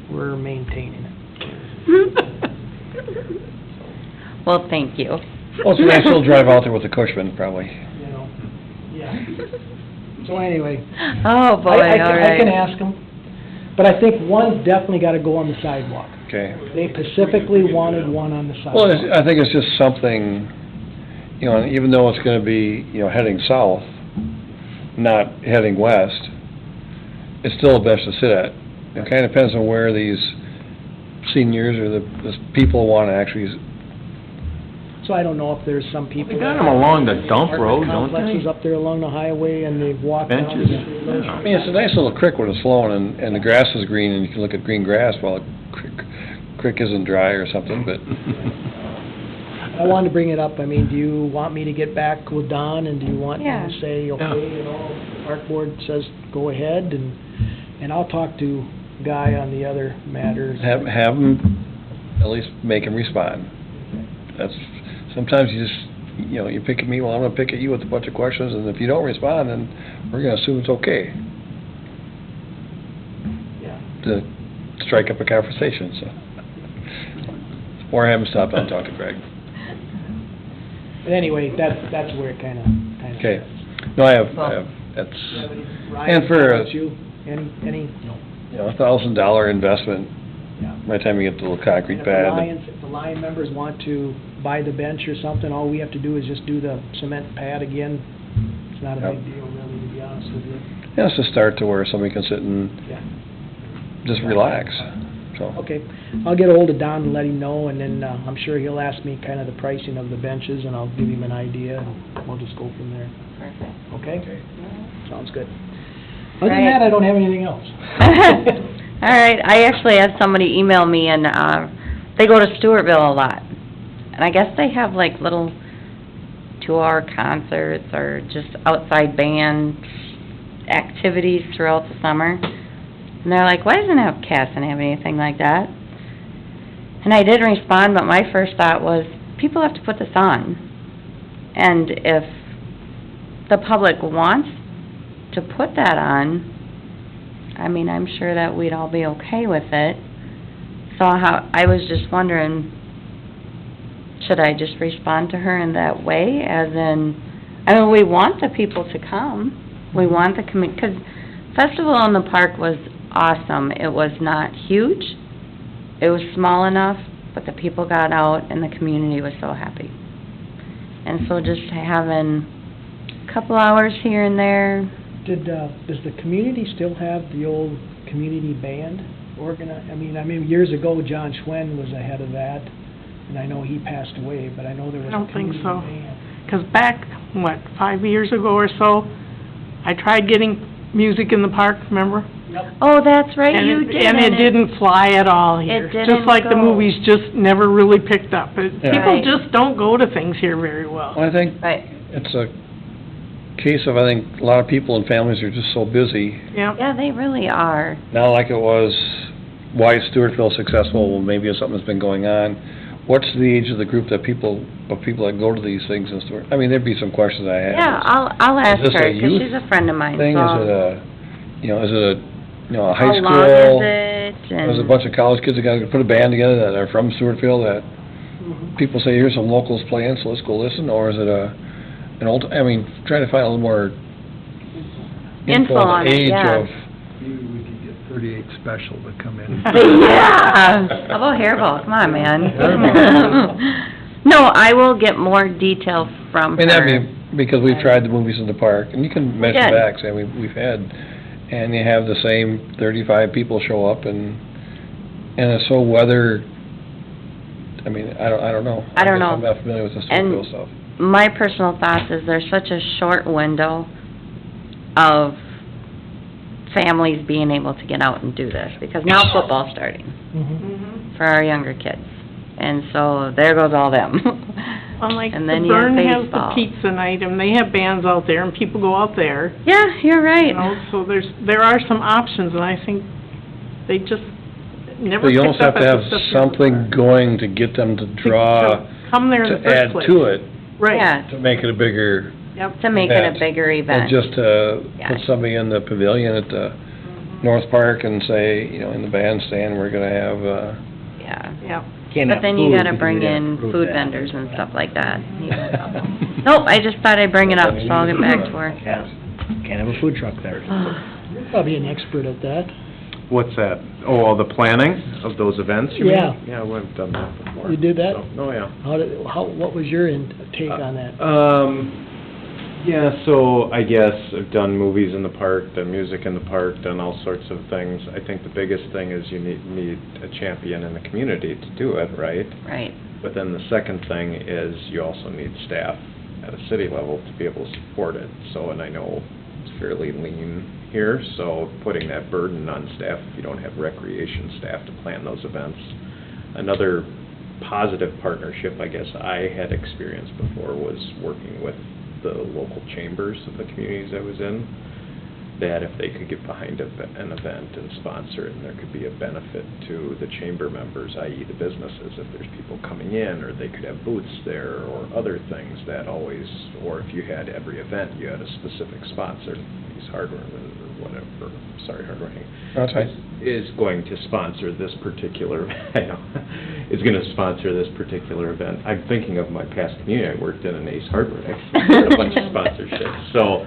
we're maintaining it. Well, thank you. Well, it's a nice little drive out there with the Cushman, probably. You know, yeah. So anyway, Oh, boy, all I can right. ask them, but I think one's definitely got to go on the sidewalk. Okay. They specifically wanted one on the Well, sidewalk. I think it's just something, you know, and even though it's gonna be, you know, heading south, not heading west, it's still a bench to sit at. It kinda depends on where these seniors or the people wanna actually, So I don't know if there's some people. They got that them along the dump apartment road, don't complexes they? up there along the highway, and they walk down. Benches, the- I mean, it's a nice little creek when it's flowing and the grass is green and you can look at green grass while the creek isn't dry or something, but I wanted to bring it up, I mean, do you want me to get back with Don, and do you want me Yeah. to say, okay, you know, the park board says go ahead, and I'll talk to Guy on the other matters. have them, at least make them respond. That's, sometimes you just, you know, you pick at me, well, I'm gonna pick at you with a bunch of questions, and if you don't respond, then we're gonna assume it's okay Yeah. to strike up a conversation, so. Or have them stop and talk to Greg. But anyway, that's where it kinda. Okay. No, I have, that's, Ryan, And for, how about you? Any? you know, $1,000 investment, Yeah. by the time you get the little And concrete if pad. if the Lion members want to buy the bench or something, all we have to do is just do the cement pad again. It's not a Yep. big deal, really, to be honest with you. Yeah, it's a start to where somebody can sit and Yeah. just relax, so. Okay, I'll get ahold of Don and let him know, and then, I'm sure he'll ask me kind of the pricing of the benches, and I'll give him an idea, and we'll just go from there, Perfect. okay? Sounds good. Other than Right. that, I don't have anything else. All right, I actually had somebody email me, and, they go to Stewartville a lot. And I guess they have like little 2-hour concerts or just outside band activities throughout the summer. And they're like, why doesn't Casson have anything like that? And I did respond, but my first thought was, people have to put this on. And if the public wants to put that on, I mean, I'm sure that we'd all be okay with it. So I was just wondering, should I just respond to her in that way, as in, I mean, we want the people to come. We want the because Festival in the Park was awesome. It was not huge. It was small enough, but the people got out and the community was so happy. And so just having a couple hours here and there. Does the community still have the old community band I mean, years ago, John Schwen was ahead of that, and I know he passed away, but I know there was I a don't think community so. band. 'Cause back, 5 years ago or so, I tried getting music in the park, remember? Oh, that's right, And you it- did. And it didn't fly at all here. It didn't Just like the go. movies just never really picked up. Yeah. People Right. just don't go to things here very well. Well, I think Right, it's a case of, I think, a lot of people and families are just so busy, Yep. yeah, they really are. not like it was, why is Stewartville successful? Well, maybe it's something that's been going on. What's the age of the group that people that go to these things in Stewart? I mean, there'd be some questions I have. Yeah, I'll ask this her, a 'cause youth she's a friend of mine, Thing, so. is it a high school? How long is it? There's a And- bunch of college kids that gotta put a band together that are from Stewartville that Mhm. people say, here's some locals playing, so let's go listen, or is it an old, I mean, trying to find a little more Info on it, age yeah. of, Maybe we could get 38 special to come in. Yeah, how about hairball, come on, man. No, I will get more detail from I mean, that'd her. be, because we've tried the movies in the park, and you can mention did. back, say, we've had, and you have the same 35 people show up, and it's so weather, I mean, I don't know. I don't know. I'm not familiar with the And- Smithfield stuff. My personal thoughts is there's such a short window of families being able to get out and do this, because now football's starting Mhm. for our younger kids, and so there goes all them. Well, like, And the then you have Burn has the baseball. pizza night, and they have bands out there, and people go out there, Yeah, you're you right. know, so there are some options, and I think they just never But you picked almost up have to at have the stuff here something before. going to get them to draw, To come there in the to first add place. to it, Right, Yeah, to make it a bigger, yep. to make it a event. bigger and event. just to Yeah. put somebody in the pavilion at the North Park and say, you know, in the bandstand, we're gonna have, Yeah. Yep. Can't But have then you food gotta because bring we didn't in approve food that. vendors and stuff like that. Nope, I just thought I'd bring it up, so I'll get back to her. Yeah, can't have a food truck there. You're probably an expert at that. What's that? Oh, the planning of those events, you mean? Yeah. Yeah, we've done that before. You did that? So- Oh, yeah. What was your take on that? Yeah, so I guess I've done movies in the park, done music in the park, done all sorts of things. I think the biggest thing is you need a champion in the community to do it, right? Right, But then the second thing is you also need staff at a city level to be able to support it. So, and I know it's fairly lean here, so putting that burden on staff if you don't have recreation staff to plan those events. Another positive partnership, I guess, I had experienced before was working with the local chambers of the communities I was in, that if they could get behind an event and sponsor it, and there could be a benefit to the chamber members, i.e. the businesses, if there's people coming in, or they could have booths there, or other things that always, or if you had every event, you had a specific sponsor, these hardware, or whatever, sorry, hardware, That's fine. is going to sponsor this particular, I know, is gonna sponsor this particular event. I'm thinking of my past community, I worked in an Ace Hardware, I had a bunch of sponsorships, so,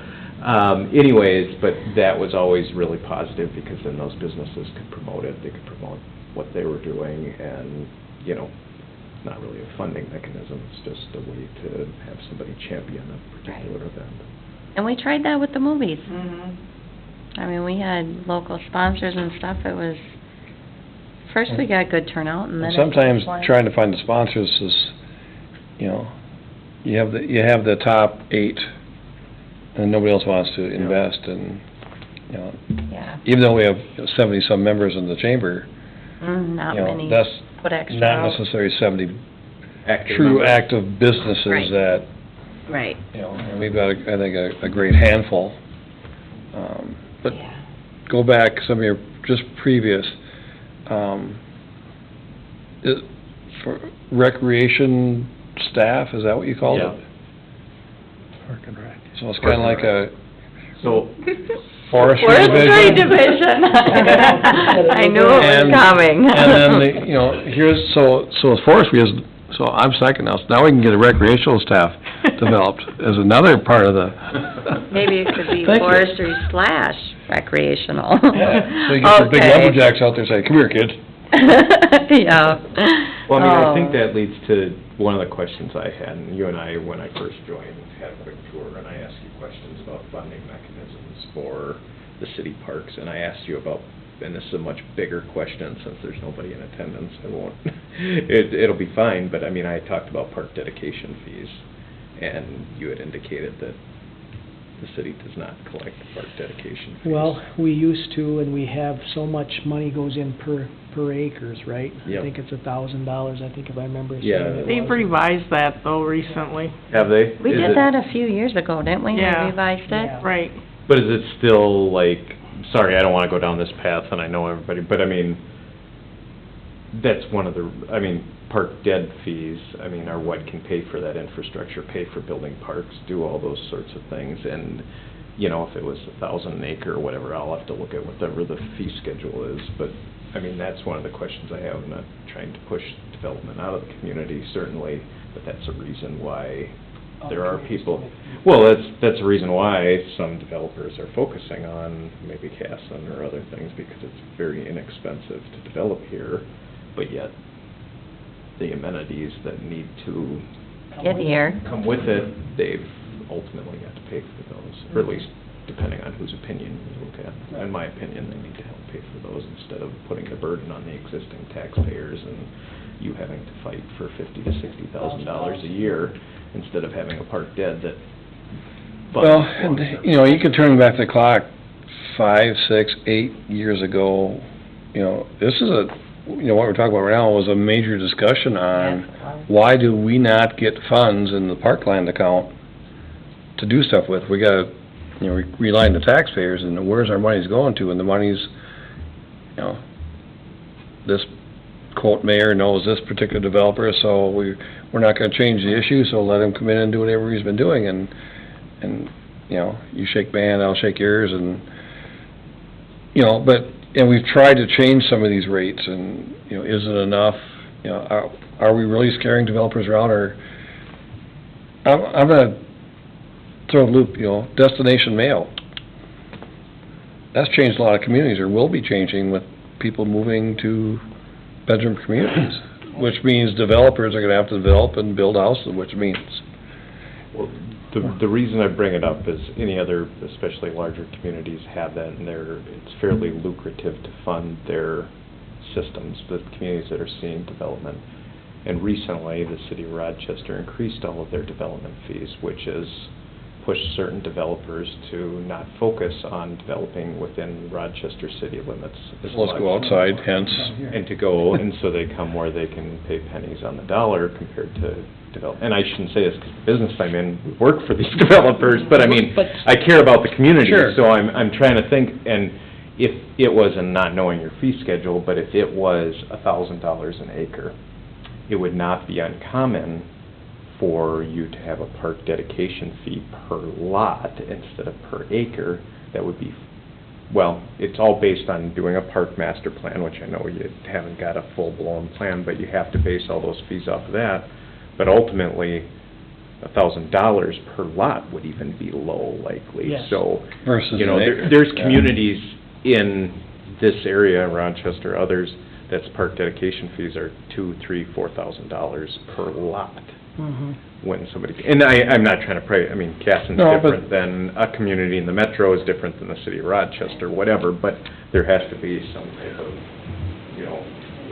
anyways, but that was always really positive, because then those businesses could promote it, they could promote what they were doing, and, you know, not really a funding mechanism, it's just a way to have somebody champion a particular event. and we tried that with the movies. Mhm. I mean, we had local sponsors and stuff, it was, first we got good turnout, and then it sometimes went- trying to find the sponsors is, you know, you have the top 8, and nobody else wants to invest, and, you know, Yeah, even though we have 70-some members in the chamber, not you know, many that's put extra not out. necessarily 70 Active true members. active businesses Right. that, Right, you know, and we've got, I think, a great handful. But yeah. go back, some of your just previous, for recreation staff, is that what you called Yeah. it? Park and Rec. So it's kinda like a So, forestry Forestry division? division. I knew it was And- coming. And then, you know, here's, so as forestry is, so I'm second now, so now we can get a recreational staff developed as another part of the. Maybe it could be Thank you. forestry / recreational. Yeah, so you get the big Okay. lumberjacks out there saying, come here, kid. Yeah. well, I mean, I Oh. think that leads to one of the questions I had, and you and I, when I first joined, had a quick tour, and I asked you questions about funding mechanisms for the city parks, and I asked you about, and this is a much bigger question, since there's nobody in attendance, I won't, it'll be fine, but I mean, I talked about park dedication fees, and you had indicated that the city does not collect park dedication fees. Well, we used to, and we have so much money goes in per acres, right? Yep. I think it's $1,000, I think if I remember saying Yeah. it They've was. revised that, though, recently. Have they? We Is did it- that a few years ago, didn't we? Yeah. We revised it? Yeah. Right. But is it still like, sorry, I don't wanna go down this path, and I know everybody, but I mean, that's one of the, I mean, park dead fees, I mean, are what can pay for that infrastructure, pay for building parks, do all those sorts of things, and, you know, if it was 1,000 an acre or whatever, I'll have to look at whatever the fee schedule is, but, I mean, that's one of the questions I have. I'm not trying to push development out of the community, certainly, but that's a reason why there are people, well, that's the reason why some developers are focusing on maybe Casson or other things, because it's very inexpensive to develop here, but yet the amenities that need to Get here. come with it, they've ultimately got to pay for those, or at least depending on whose opinion you look at. In my opinion, they need to help pay for those instead of putting the burden on the existing taxpayers and you having to fight for $50,000 to $60,000 a year instead of having a park dead that. Well, and, you know, you could turn back the clock 5, 6, 8 years ago. You know, this is what we're talking about right now was a major discussion on why do we not get funds in the parkland account to do stuff with? We gotta, rely on the taxpayers, and where's our money's going to? And the money's, this quote mayor knows this particular developer, so we're not gonna change the issue, so let him come in and do whatever he's been doing, and you shake my hand, I'll shake yours, and, and we've tried to change some of these rates, and, is it enough? Are we really scaring developers around, or, I'm gonna throw a loop, destination mail. That's changed a lot of communities, or will be changing with people moving to bedroom communities, which means developers are gonna have to develop and build houses, which means. Well, the reason I bring it up is any other, especially larger communities, have that, and it's fairly lucrative to fund their systems, the communities that are seeing development. And recently, the city of Rochester increased all of their development fees, which has pushed certain developers to not focus on developing within Rochester city limits as much. Let's go outside, hence. And to go, and so they come where they can pay pennies on the dollar compared to develop. And I shouldn't say this because the business I'm in, we work for these developers, but I mean, I care about the community. Sure. So I'm trying to think, and if it was, and not knowing your fee schedule, but if it was $1,000 an acre, it would not be uncommon for you to have a park dedication fee per lot instead of per acre. That would be, well, it's all based on doing a park master plan, which I know you haven't got a full-blown plan, but you have to base all those fees off of that. But ultimately, $1,000 per lot would even be low likely. Yes. So, Versus an acre. there's communities in this area, Rochester, others, that's park dedication fees are $2,000, $3,000, $4,000 per lot. Mm-hmm. When somebody, and I'm not trying to pray, I mean, Casson's No, but- different than a community in the metro is different than the city of Rochester, whatever, but there has to be some type of,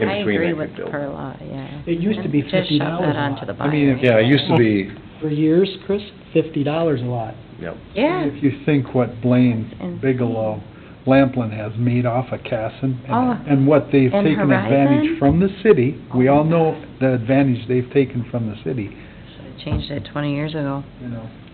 in I between agree that with could build. per lot, yeah. It used to be Just $50 shove that a onto lot. the I mean, buyer. Yeah, it used to be, For years, Chris, $50 a lot. Yep. Yeah. If you think what Blaine And- Bigelow, Lamplin has made off of Casson, Oh, and what they've and taken Horizon? advantage from the city, we all know the advantage they've taken from the city, Should've changed it 20 years ago.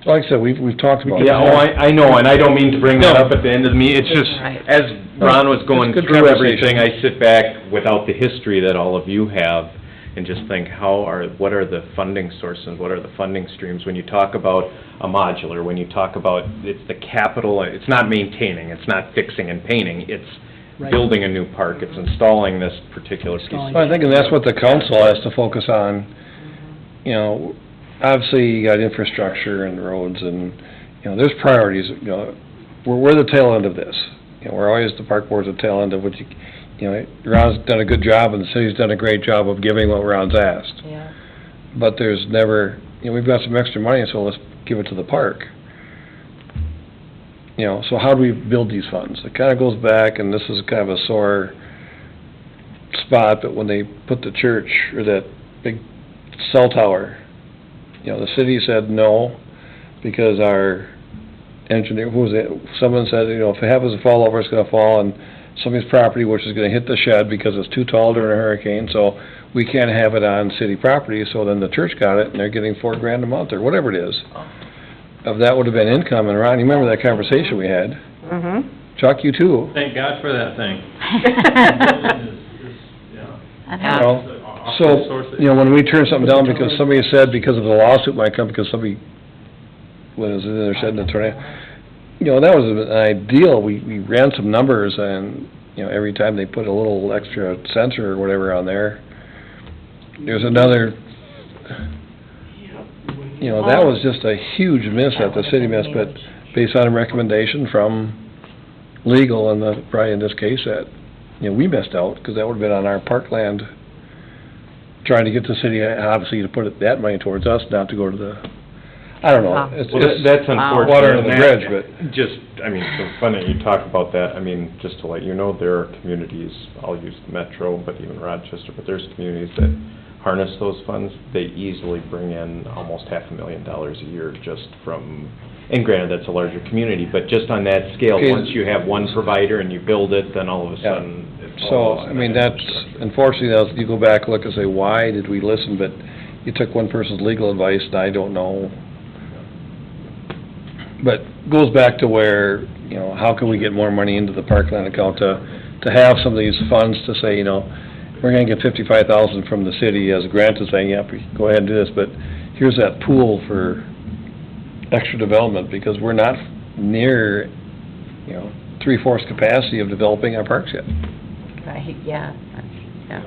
like I said, we've talked about it. Yeah, I know, and I don't mean to bring that up at the end of the meeting, it's just, Right. as Ron was going It's good through conversation. everything, I sit back without the history that all of you have, and just think, what are the funding sources, what are the funding streams? When you talk about a modular, when you talk about, it's the capital, it's not maintaining, it's not fixing and painting, it's Right. building a new park, it's installing this particular piece. Installing. Well, I think that's what the council has to focus on. Obviously, you got infrastructure and roads, and, there's priorities, we're the tail end of this. We're always, the park board's the tail end of what Ron's done a good job, and the city's done a great job of giving what Ron's asked. Yeah. But there's never, we've got some extra money, so let's give it to the park. So how do we build these funds? It kinda goes back, and this is kind of a sore spot, but when they put the church, or that big cell tower, the city said no, because our engineer, who was it, someone said, if it happens to fall over, it's gonna fall on somebody's property, which is gonna hit the shed because it's too tall during a hurricane, so we can't have it on city property, so then the church got it, and they're getting $4,000 a month, or whatever it is. If that would've been income, and Ron, you remember that conversation we had? Mm-hmm. Chuck, you too. Thank God for that thing. I'd You have- know, so, when we turn something down because somebody said, because of the lawsuit might come, because somebody, when it was in their shed in the tornado, that was an ideal, we ran some numbers, and, every time they put a little extra sensor or whatever on there, there's another, you know, that was just a huge miss that the city missed, but based on a recommendation from legal, and probably in this case that, you know, we missed out, because that would've been on our parkland, trying to get the city, obviously, to put that money towards us, not to go to the, I don't know. It's Well, that's unfortunate. water under the and bridge, that- but, Just, I mean, so funny you talk about that, I mean, just to let you know, there are communities, I'll use the Metro, but even Rochester, but there's communities that harness those funds, they easily bring in almost $500,000 a year just from, and granted, that's a larger community, but just on that scale, Okay. once you have one provider and you build it, then all of a Yeah. sudden, it so, follows I mean, that that's, infrastructure. unfortunately, you go back and look and say, why did we listen, but you took one person's legal advice, and I don't know. But goes back to where, you know, how can we get more money into the parkland account to have some of these funds to say, you know, we're gonna get $55,000 from the city as a grant to saying, yep, go ahead and do this, but here's that pool for extra development, because we're not near, you know, 3/4 capacity of developing our parks yet. Right, yeah, yeah.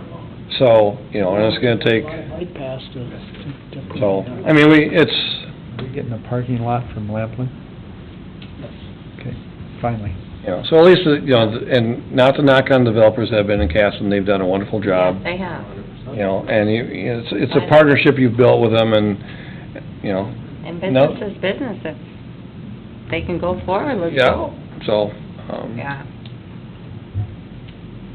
So, you know, and it's gonna take, Right past so, I mean, it's, Are we getting a parking lot from Lampley? Okay, finally. you know, so at least, you know, and not to knock on developers that have been in Castle, they've done a wonderful job. They have. You know, and it's a partnership you've built with them, and, you know, And No. business is business, if they can go forward, let's yeah, go. so, Yeah,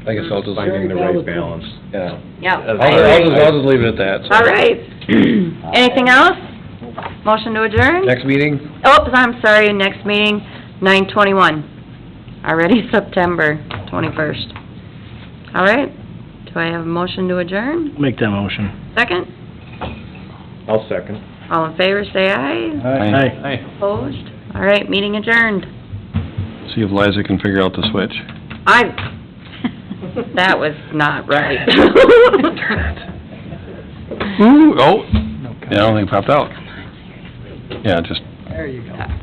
I guess I'll just, Finding the Very valid right point. balance. yeah. yeah. I'll I agree. I'll just leave it at that, so. All right. Anything else? Motion to adjourn? Next meeting? Oops, I'm sorry, next meeting, 9/21. Already September 21st. All right, do I have a motion to adjourn? Make that motion. Second? I'll second. All in favor, say aye. Aye. Hey. Opposed? All right, meeting adjourned. See if Liza can figure out the switch. That was not right. Ooh, oh, yeah, I don't think it popped out. Yeah, just There you go.